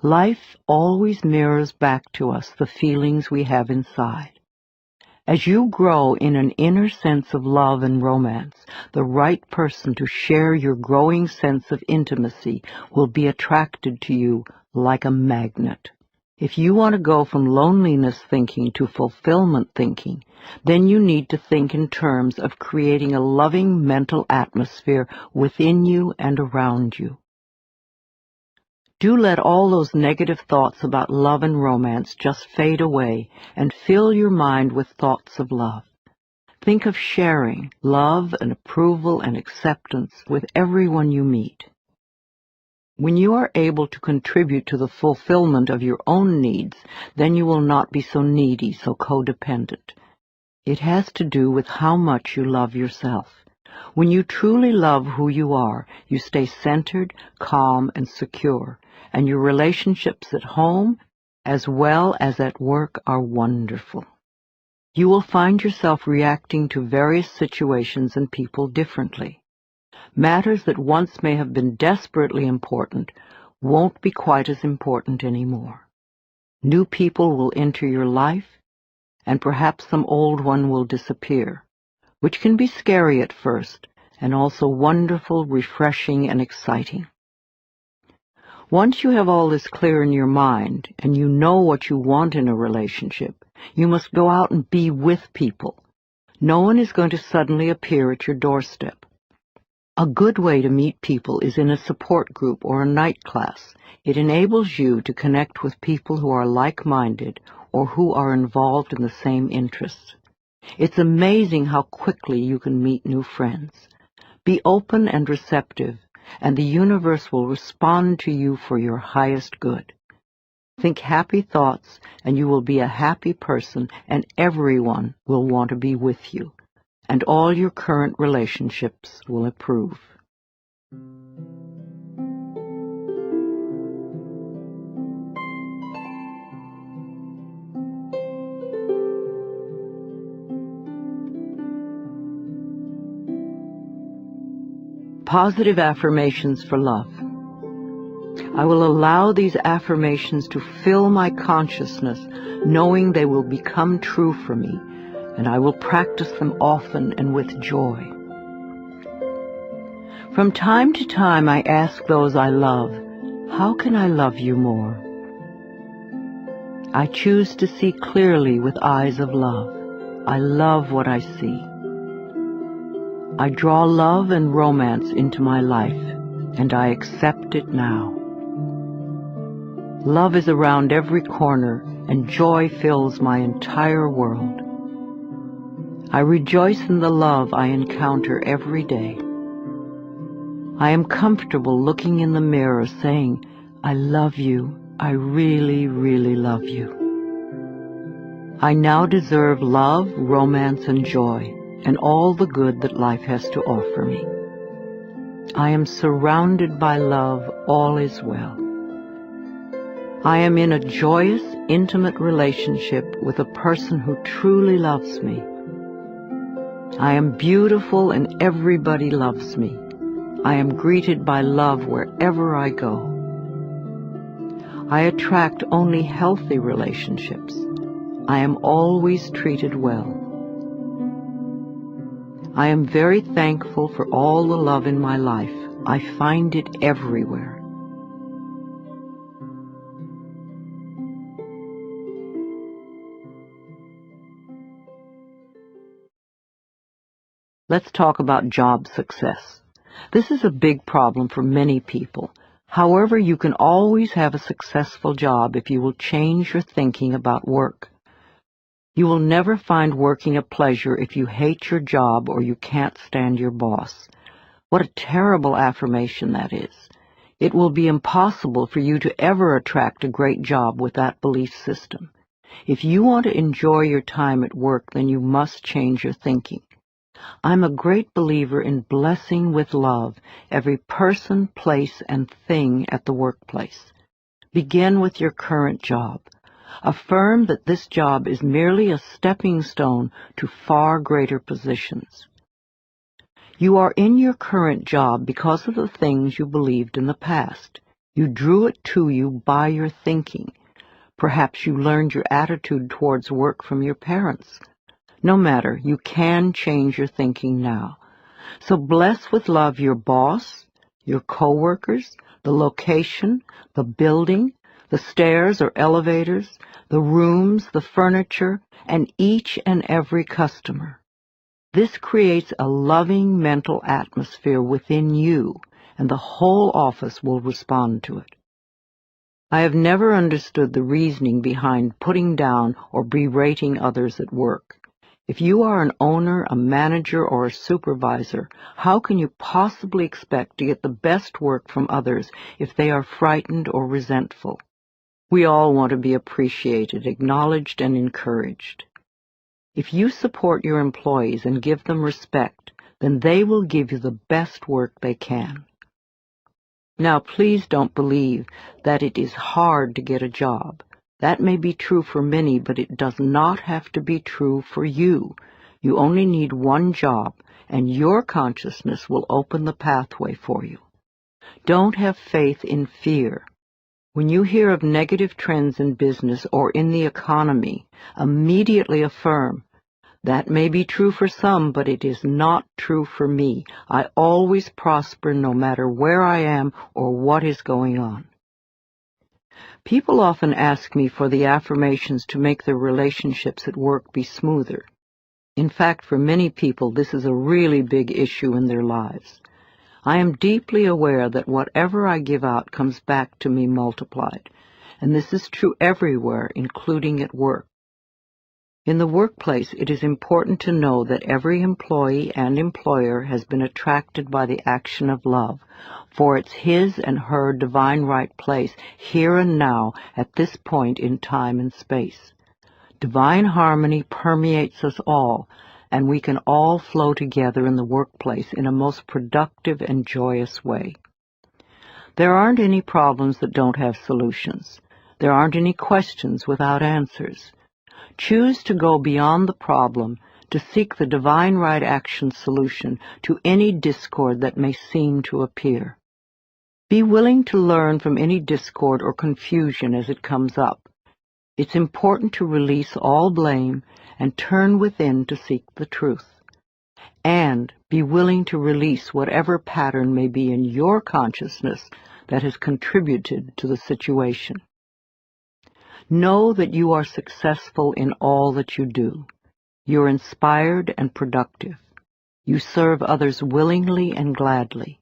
Life always mirrors back to us the feelings we have inside. As you grow in an inner sense of love and romance, the right person to share your growing sense of intimacy will be attracted to you like a magnet. If you want to go from loneliness thinking to fulfillment thinking, then you need to think in terms of creating a loving mental atmosphere within you and around you. Do let all those negative thoughts about love and romance just fade away and fill your mind with thoughts of love. Think of sharing love and approval and acceptance with everyone you meet. When you are able to contribute to the fulfillment of your own needs, then you will not be so needy, so codependent. It has to do with how much you love yourself. When you truly love who you are, you stay centered, calm, and secure, and your relationships at home as well as at work are wonderful. You will find yourself reacting to various situations and people differently. Matters that once may have been desperately important won't be quite as important anymore. New people will enter your life, and perhaps some old one will disappear, which can be scary at first, and also wonderful, refreshing, and exciting. Once you have all this clear in your mind, and you know what you want in a relationship, you must go out and be with people. No one is going to suddenly appear at your doorstep. A good way to meet people is in a support group or a night class. It enables you to connect with people who are like-minded or who are involved in the same interests. It's amazing how quickly you can meet new friends. Be open and receptive, and the universe will respond to you for your highest good. Think happy thoughts, and you will be a happy person, and everyone will want to be with you, and all your current relationships will improve. Positive affirmations for love. I will allow these affirmations to fill my consciousness, knowing they will become true for me, and I will practice them often and with joy. From time to time I ask those I love, how can I love you more? I choose to see clearly with eyes of love. I love what I see. I draw love and romance into my life, and I accept it now. Love is around every corner, and joy fills my entire world. I rejoice in the love I encounter every day. I am comfortable looking in the mirror saying, I love you, I really, really love you. I now deserve love, romance, and joy, and all the good that life has to offer me. I am surrounded by love, all is well. I am in a joyous, intimate relationship with a person who truly loves me. I am beautiful and everybody loves me. I am greeted by love wherever I go. I attract only healthy relationships. I am always treated well. I am very thankful for all the love in my life. I find it everywhere. Let's talk about job success. This is a big problem for many people. However, you can always have a successful job if you will change your thinking about work. You will never find working a pleasure if you hate your job or you can't stand your boss. What a terrible affirmation that is. It will be impossible for you to ever attract a great job with that belief system. If you want to enjoy your time at work, then you must change your thinking. I'm a great believer in blessing with love every person, place, and thing at the workplace. Begin with your current job. Affirm that this job is merely a stepping stone to far greater positions. You are in your current job because of the things you believed in the past. You drew it to you by your thinking. Perhaps you learned your attitude towards work from your parents. No matter, you can change your thinking now. So bless with love your boss, your coworkers, the location, the building, the stairs or elevators, the rooms, the furniture, and each and every customer. This creates a loving mental atmosphere within you, and the whole office will respond to it. I have never understood the reasoning behind putting down or berating others at work. If you are an owner, a manager, or a supervisor, how can you possibly expect to get the best work from others if they are frightened or resentful? We all want to be appreciated, acknowledged, and encouraged. If you support your employees and give them respect, then they will give you the best work they can. Now, please don't believe that it is hard to get a job. That may be true for many, but it does not have to be true for you. You only need one job, and your consciousness will open the pathway for you. Don't have faith in fear. When you hear of negative trends in business or in the economy, immediately affirm, "That may be true for some, but it is not true for me. I always prosper no matter where I am or what is going on." People often ask me for the affirmations to make their relationships at work be smoother. In fact, for many people, this is a really big issue in their lives. I am deeply aware that whatever I give out comes back to me multiplied, and this is true everywhere, including at work. In the workplace, it is important to know that every employee and employer has been attracted by the action of love, for it's his and her divine right place here and now at this point in time and space. Divine harmony permeates us all, and we can all flow together in the workplace in a most productive and joyous way. There aren't any problems that don't have solutions. There aren't any questions without answers. Choose to go beyond the problem, to seek the divine right action solution to any discord that may seem to appear. Be willing to learn from any discord or confusion as it comes up. It's important to release all blame and turn within to seek the truth. And be willing to release whatever pattern may be in your consciousness that has contributed to the situation. Know that you are successful in all that you do. You're inspired and productive. You serve others willingly and gladly.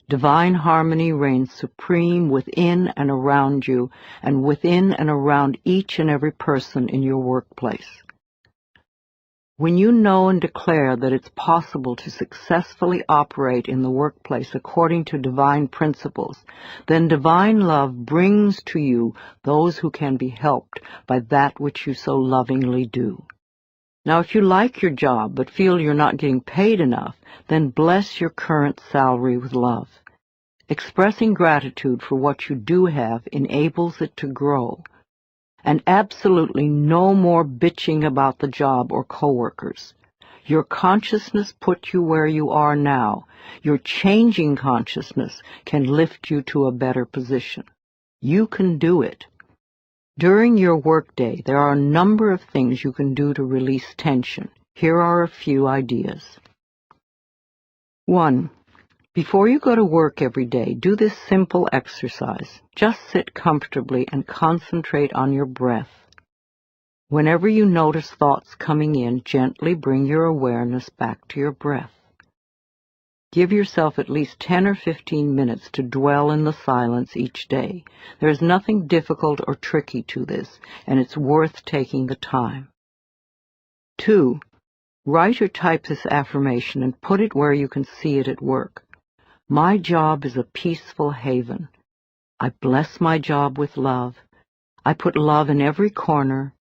Divine harmony reigns supreme within and around you, and within and around each and every person in your workplace. When you know and declare that it's possible to successfully operate in the workplace according to divine principles, then divine love brings to you those who can be helped by that which you so lovingly do. Now, if you like your job but feel you're not getting paid enough, then bless your current salary with love. Expressing gratitude for what you do have enables it to grow. And absolutely no more bitching about the job or coworkers. Your consciousness put you where you are now. Your changing consciousness can lift you to a better position. You can do it. During your workday, there are a number of things you can do to release tension. Here are a few ideas. 1. Before you go to work every day, do this simple exercise. Just sit comfortably and concentrate on your breath. Whenever you notice thoughts coming in, gently bring your awareness back to your breath. Give yourself at least 10 or 15 minutes to dwell in the silence each day. There is nothing difficult or tricky to this, and it's worth taking the time. 2. Write or type this affirmation and put it where you can see it at work. My job is a peaceful haven. I bless my job with love. I put love in every corner,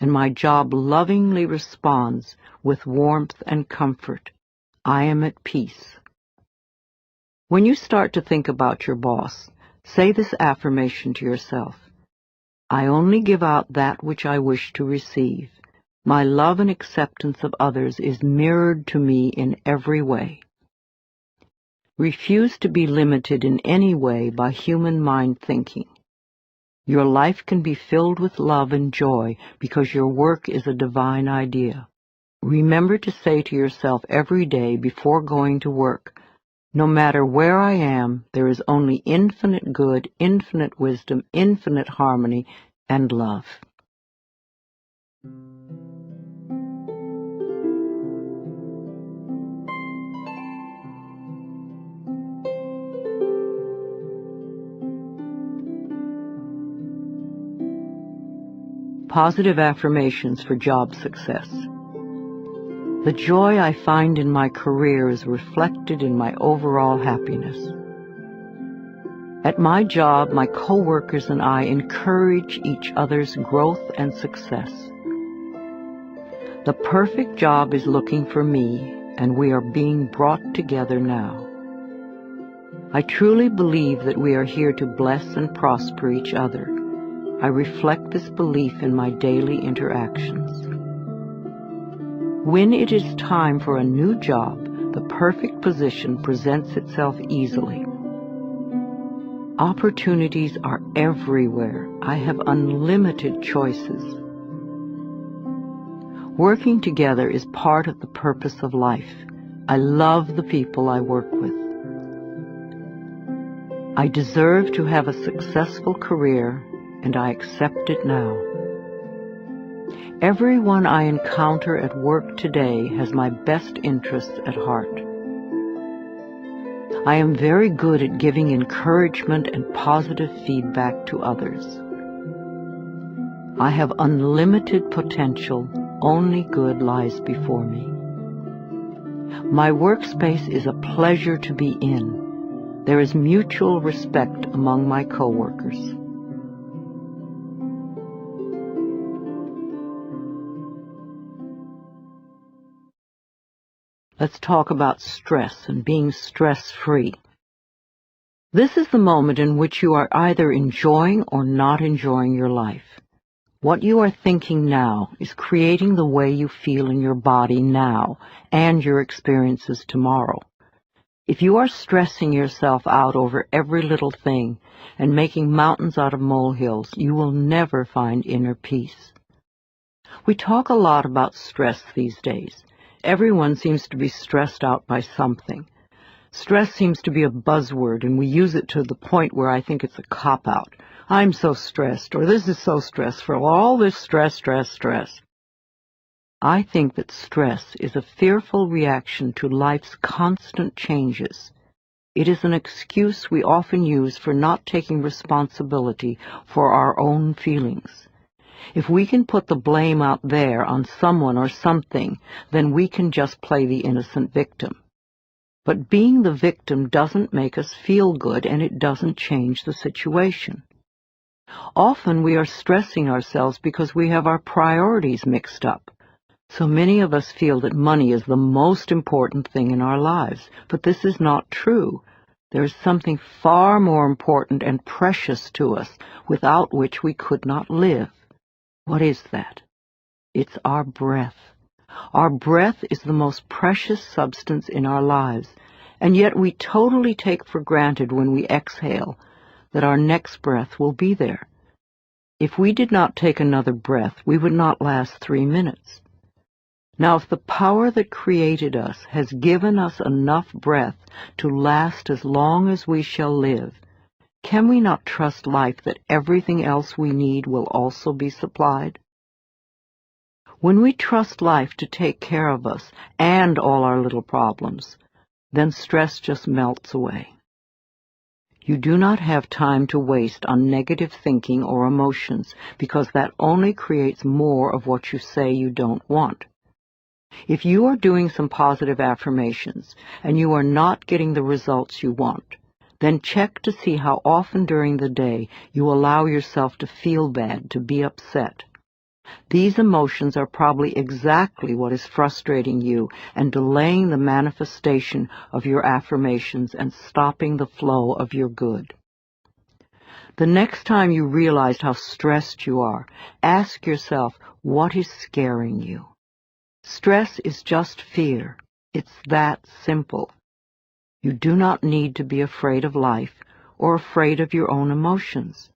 and my job lovingly responds with warmth and comfort. I am at peace. When you start to think about your boss, say this affirmation to yourself. I only give out that which I wish to receive. My love and acceptance of others is mirrored to me in every way. Refuse to be limited in any way by human mind thinking. Your life can be filled with love and joy because your work is a divine idea. Remember to say to yourself every day before going to work, no matter where I am, there is only infinite good, infinite wisdom, infinite harmony, and love. Positive affirmations for job success. The joy I find in my career is reflected in my overall happiness. At my job, my coworkers and I encourage each other's growth and success. The perfect job is looking for me, and we are being brought together now. I truly believe that we are here to bless and prosper each other. I reflect this belief in my daily interactions. When it is time for a new job, the perfect position presents itself easily. Opportunities are everywhere. I have unlimited choices. Working together is part of the purpose of life. I love the people I work with. I deserve to have a successful career, and I accept it now. Everyone I encounter at work today has my best interests at heart. I am very good at giving encouragement and positive feedback to others. I have unlimited potential. Only good lies before me. My workspace is a pleasure to be in. There is mutual respect among my coworkers. Let's talk about stress and being stress-free. This is the moment in which you are either enjoying or not enjoying your life. What you are thinking now is creating the way you feel in your body now and your experiences tomorrow. If you are stressing yourself out over every little thing and making mountains out of molehills, you will never find inner peace. We talk a lot about stress these days. Everyone seems to be stressed out by something. Stress seems to be a buzzword, and we use it to the point where I think it's a cop-out. I'm so stressed, or this is so stressful, all this stress. I think that stress is a fearful reaction to life's constant changes. It is an excuse we often use for not taking responsibility for our own feelings. If we can put the blame out there on someone or something, then we can just play the innocent victim. But being the victim doesn't make us feel good, and it doesn't change the situation. Often we are stressing ourselves because we have our priorities mixed up. So many of us feel that money is the most important thing in our lives, but this is not true. There is something far more important and precious to us, without which we could not live. What is that? It's our breath. Our breath is the most precious substance in our lives, and yet we totally take for granted when we exhale that our next breath will be there. If we did not take another breath, we would not last 3 minutes. Now, if the power that created us has given us enough breath to last as long as we shall live, can we not trust life that everything else we need will also be supplied? When we trust life to take care of us and all our little problems, then stress just melts away. You do not have time to waste on negative thinking or emotions, because that only creates more of what you say you don't want. If you are doing some positive affirmations and you are not getting the results you want, then check to see how often during the day you allow yourself to feel bad, to be upset. These emotions are probably exactly what is frustrating you and delaying the manifestation of your affirmations and stopping the flow of your good. The next time you realize how stressed you are, ask yourself, what is scaring you? Stress is just fear. It's that simple. You do not need to be afraid of life or afraid of your own emotions.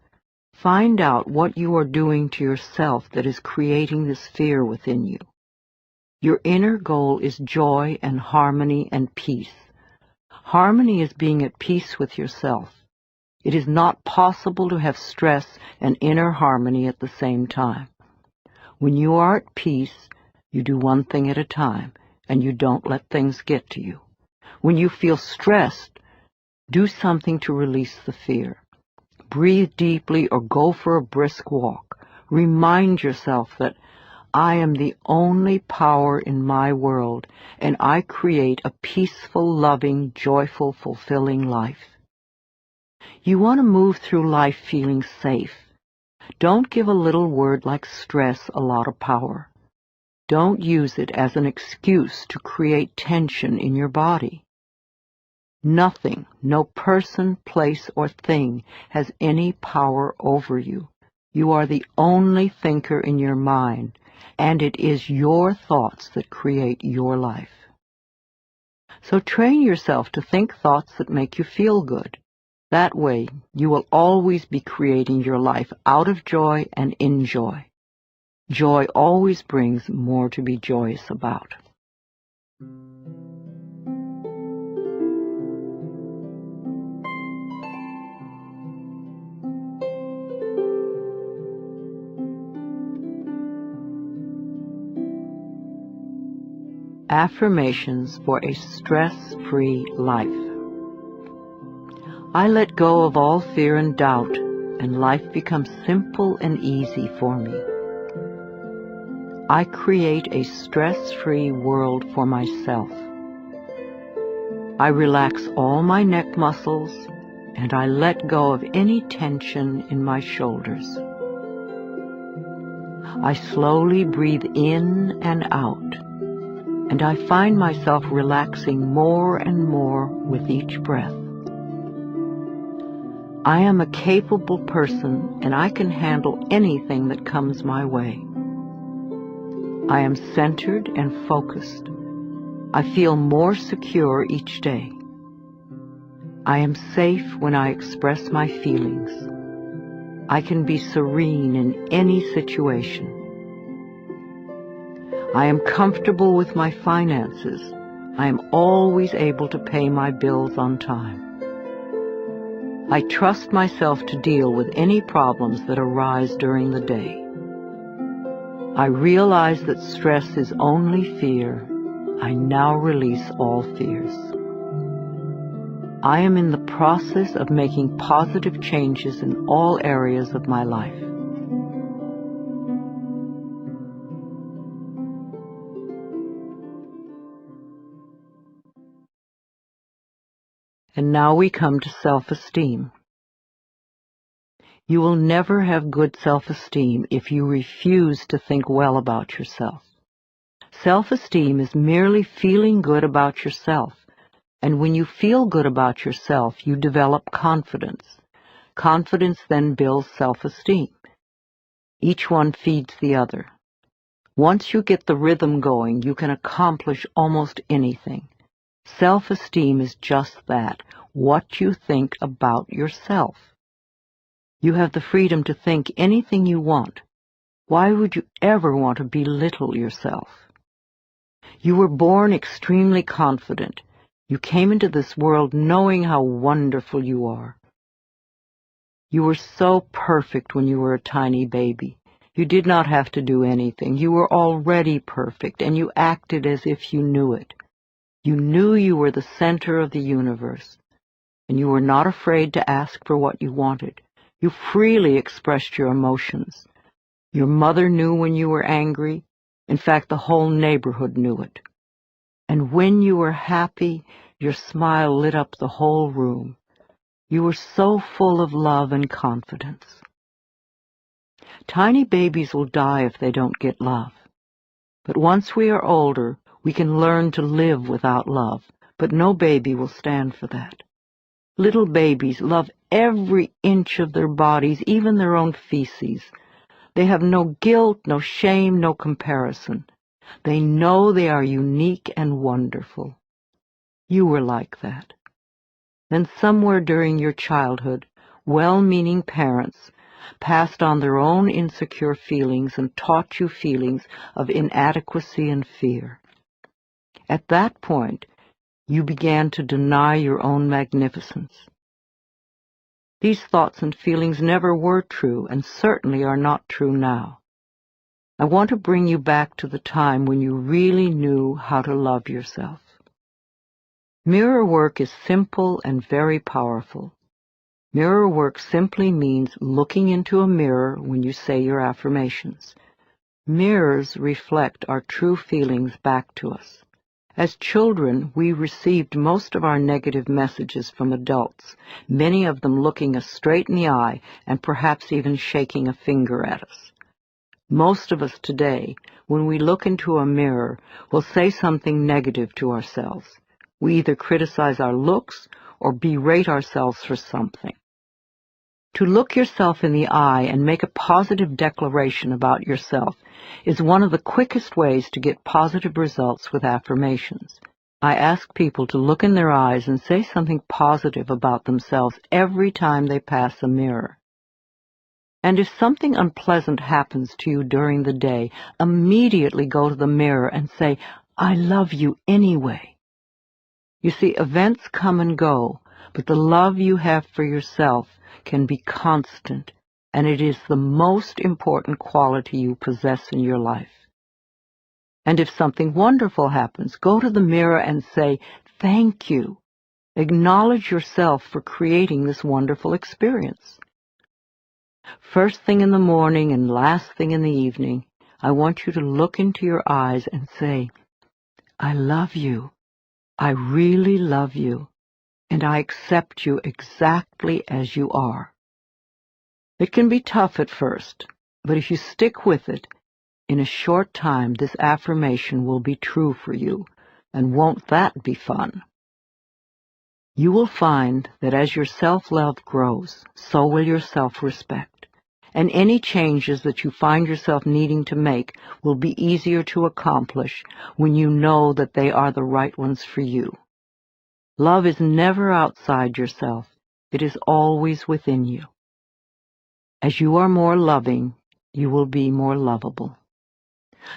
Find out what you are doing to yourself that is creating this fear within you. Your inner goal is joy and harmony and peace. Harmony is being at peace with yourself. It is not possible to have stress and inner harmony at the same time. When you are at peace, you do one thing at a time, and you don't let things get to you. When you feel stressed, do something to release the fear. Breathe deeply or go for a brisk walk. Remind yourself that I am the only power in my world, and I create a peaceful, loving, joyful, fulfilling life. You want to move through life feeling safe. Don't give a little word like stress a lot of power. Don't use it as an excuse to create tension in your body. Nothing, no person, place, or thing has any power over you. You are the only thinker in your mind, and it is your thoughts that create your life. So train yourself to think thoughts that make you feel good. That way, you will always be creating your life out of joy and in joy. Joy always brings more to be joyous about. Affirmations for a stress-free life. I let go of all fear and doubt, and life becomes simple and easy for me. I create a stress-free world for myself. I relax all my neck muscles, and I let go of any tension in my shoulders. I slowly breathe in and out, and I find myself relaxing more and more with each breath. I am a capable person, and I can handle anything that comes my way. I am centered and focused. I feel more secure each day. I am safe when I express my feelings. I can be serene in any situation. I am comfortable with my finances. I am always able to pay my bills on time. I trust myself to deal with any problems that arise during the day. I realize that stress is only fear. I now release all fears. I am in the process of making positive changes in all areas of my life. And now we come to self-esteem. You will never have good self-esteem if you refuse to think well about yourself. Self-esteem is merely feeling good about yourself, and when you feel good about yourself, you develop confidence. Confidence then builds self-esteem. Each one feeds the other. Once you get the rhythm going, you can accomplish almost anything. Self-esteem is just that, what you think about yourself. You have the freedom to think anything you want. Why would you ever want to belittle yourself? You were born extremely confident. You came into this world knowing how wonderful you are. You were so perfect when you were a tiny baby. You did not have to do anything. You were already perfect, and you acted as if you knew it. You knew you were the center of the universe, and you were not afraid to ask for what you wanted. You freely expressed your emotions. Your mother knew when you were angry, In fact, the whole neighborhood knew it. And when you were happy, your smile lit up the whole room. You were so full of love and confidence. Tiny babies will die if they don't get love. But once we are older, we can learn to live without love, but no baby will stand for that. Little babies love every inch of their bodies, even their own feces. They have no guilt, no shame, no comparison. They know they are unique and wonderful. You were like that. Then somewhere during your childhood, well-meaning parents passed on their own insecure feelings and taught you feelings of inadequacy and fear. At that point, you began to deny your own magnificence. These thoughts and feelings never were true and certainly are not true now. I want to bring you back to the time when you really knew how to love yourself. Mirror work is simple and very powerful. Mirror work simply means looking into a mirror when you say your affirmations. Mirrors reflect our true feelings back to us. As children, we received most of our negative messages from adults, many of them looking us straight in the eye and perhaps even shaking a finger at us. Most of us today, when we look into a mirror, will say something negative to ourselves. We either criticize our looks or berate ourselves for something. To look yourself in the eye and make a positive declaration about yourself is one of the quickest ways to get positive results with affirmations. I ask people to look in their eyes and say something positive about themselves every time they pass a mirror. And if something unpleasant happens to you during the day, immediately go to the mirror and say, "I love you anyway." You see, events come and go, but the love you have for yourself can be constant, and it is the most important quality you possess in your life. And if something wonderful happens, go to the mirror and say, "Thank you." Acknowledge yourself for creating this wonderful experience. First thing in the morning and last thing in the evening, I want you to look into your eyes and say, "I love you. I really love you. And I accept you exactly as you are." It can be tough at first, but if you stick with it, in a short time this affirmation will be true for you, and won't that be fun? You will find that as your self-love grows, so will your self-respect, and any changes that you find yourself needing to make will be easier to accomplish when you know that they are the right ones for you. Love is never outside yourself. It is always within you. As you are more loving, you will be more lovable.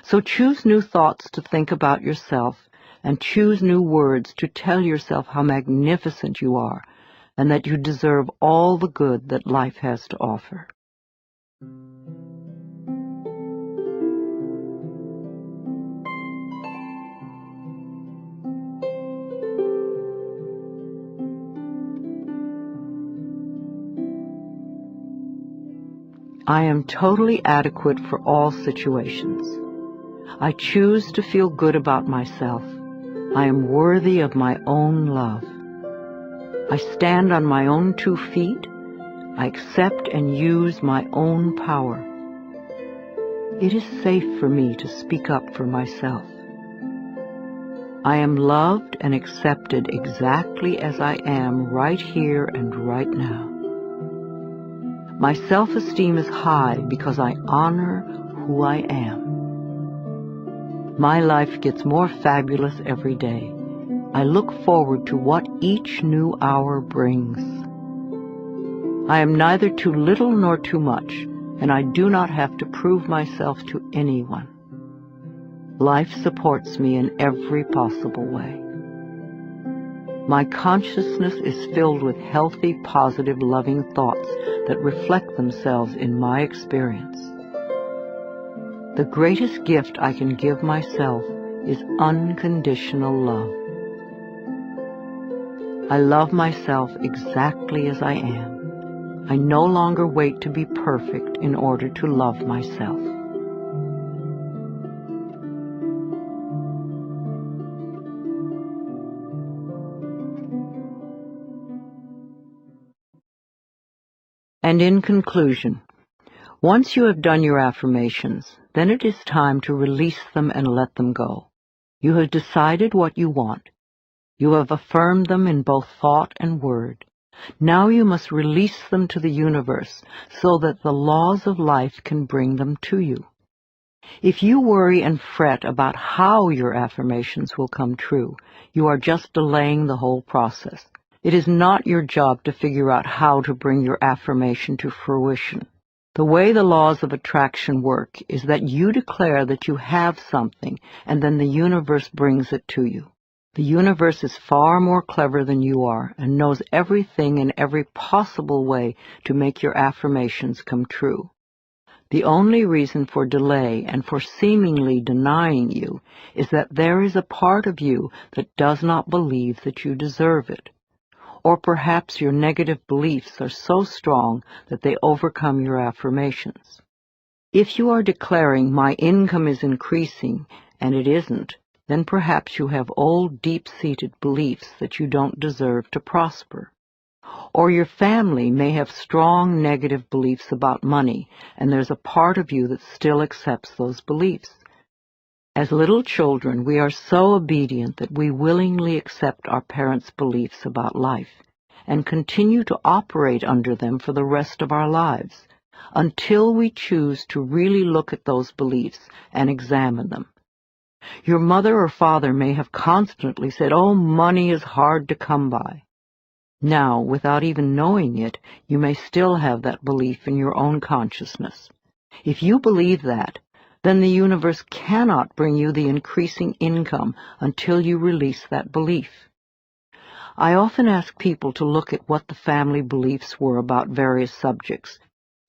So choose new thoughts to think about yourself, and choose new words to tell yourself how magnificent you are, and that you deserve all the good that life has to offer. I am totally adequate for all situations. I choose to feel good about myself. I am worthy of my own love. I stand on my own 2 feet. I accept and use my own power. It is safe for me to speak up for myself. I am loved and accepted exactly as I am right here and right now. My self-esteem is high because I honor who I am. My life gets more fabulous every day. I look forward to what each new hour brings. I am neither too little nor too much, and I do not have to prove myself to anyone. Life supports me in every possible way. My consciousness is filled with healthy, positive, loving thoughts that reflect themselves in my experience. The greatest gift I can give myself is unconditional love. I love myself exactly as I am. I no longer wait to be perfect in order to love myself. And in conclusion, once you have done your affirmations, then it is time to release them and let them go. You have decided what you want. You have affirmed them in both thought and word. Now you must release them to the universe so that the laws of life can bring them to you. If you worry and fret about how your affirmations will come true, you are just delaying the whole process. It is not your job to figure out how to bring your affirmation to fruition. The way the laws of attraction work is that you declare that you have something, and then the universe brings it to you. The universe is far more clever than you are and knows everything in every possible way to make your affirmations come true. The only reason for delay and for seemingly denying you is that there is a part of you that does not believe that you deserve it. Or perhaps your negative beliefs are so strong that they overcome your affirmations. If you are declaring, "My income is increasing," and it isn't, then perhaps you have old, deep-seated beliefs that you don't deserve to prosper. Or your family may have strong negative beliefs about money, and there's a part of you that still accepts those beliefs. As little children, we are so obedient that we willingly accept our parents' beliefs about life and continue to operate under them for the rest of our lives, until we choose to really look at those beliefs and examine them. Your mother or father may have constantly said, "Oh, money is hard to come by." Now, without even knowing it, you may still have that belief in your own consciousness. If you believe that, then the universe cannot bring you the increasing income until you release that belief. I often ask people to look at what the family beliefs were about various subjects.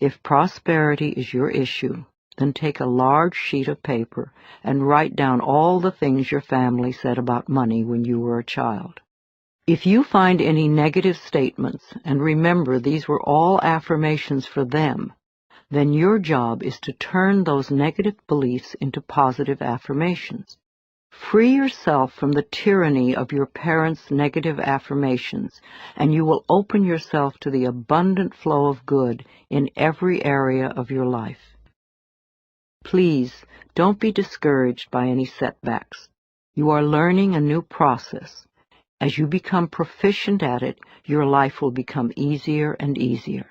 If prosperity is your issue, then take a large sheet of paper and write down all the things your family said about money when you were a child. If you find any negative statements, and remember these were all affirmations for them, then your job is to turn those negative beliefs into positive affirmations. Free yourself from the tyranny of your parents' negative affirmations, and you will open yourself to the abundant flow of good in every area of your life. Please, don't be discouraged by any setbacks. You are learning a new process. As you become proficient at it, your life will become easier and easier.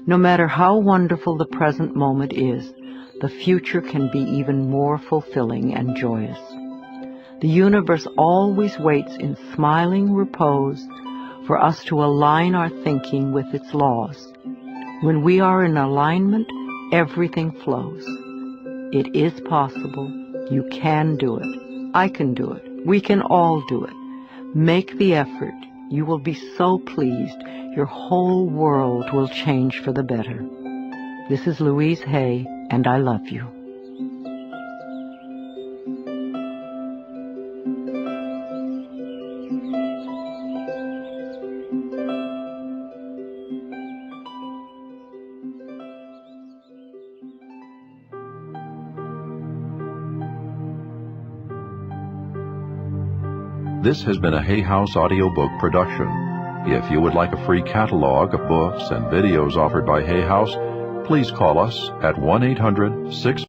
No matter how wonderful the present moment is, the future can be even more fulfilling and joyous. The universe always waits in smiling repose for us to align our thinking with its laws. When we are in alignment, everything flows. It is possible. You can do it. I can do it. We can all do it. Make the effort. You will be so pleased. Your whole world will change for the better. This is Louise Hay, and I love you. This has been a Hay House audiobook production. If you would like a free catalog of books and videos offered by Hay House, please call us at 1-800-6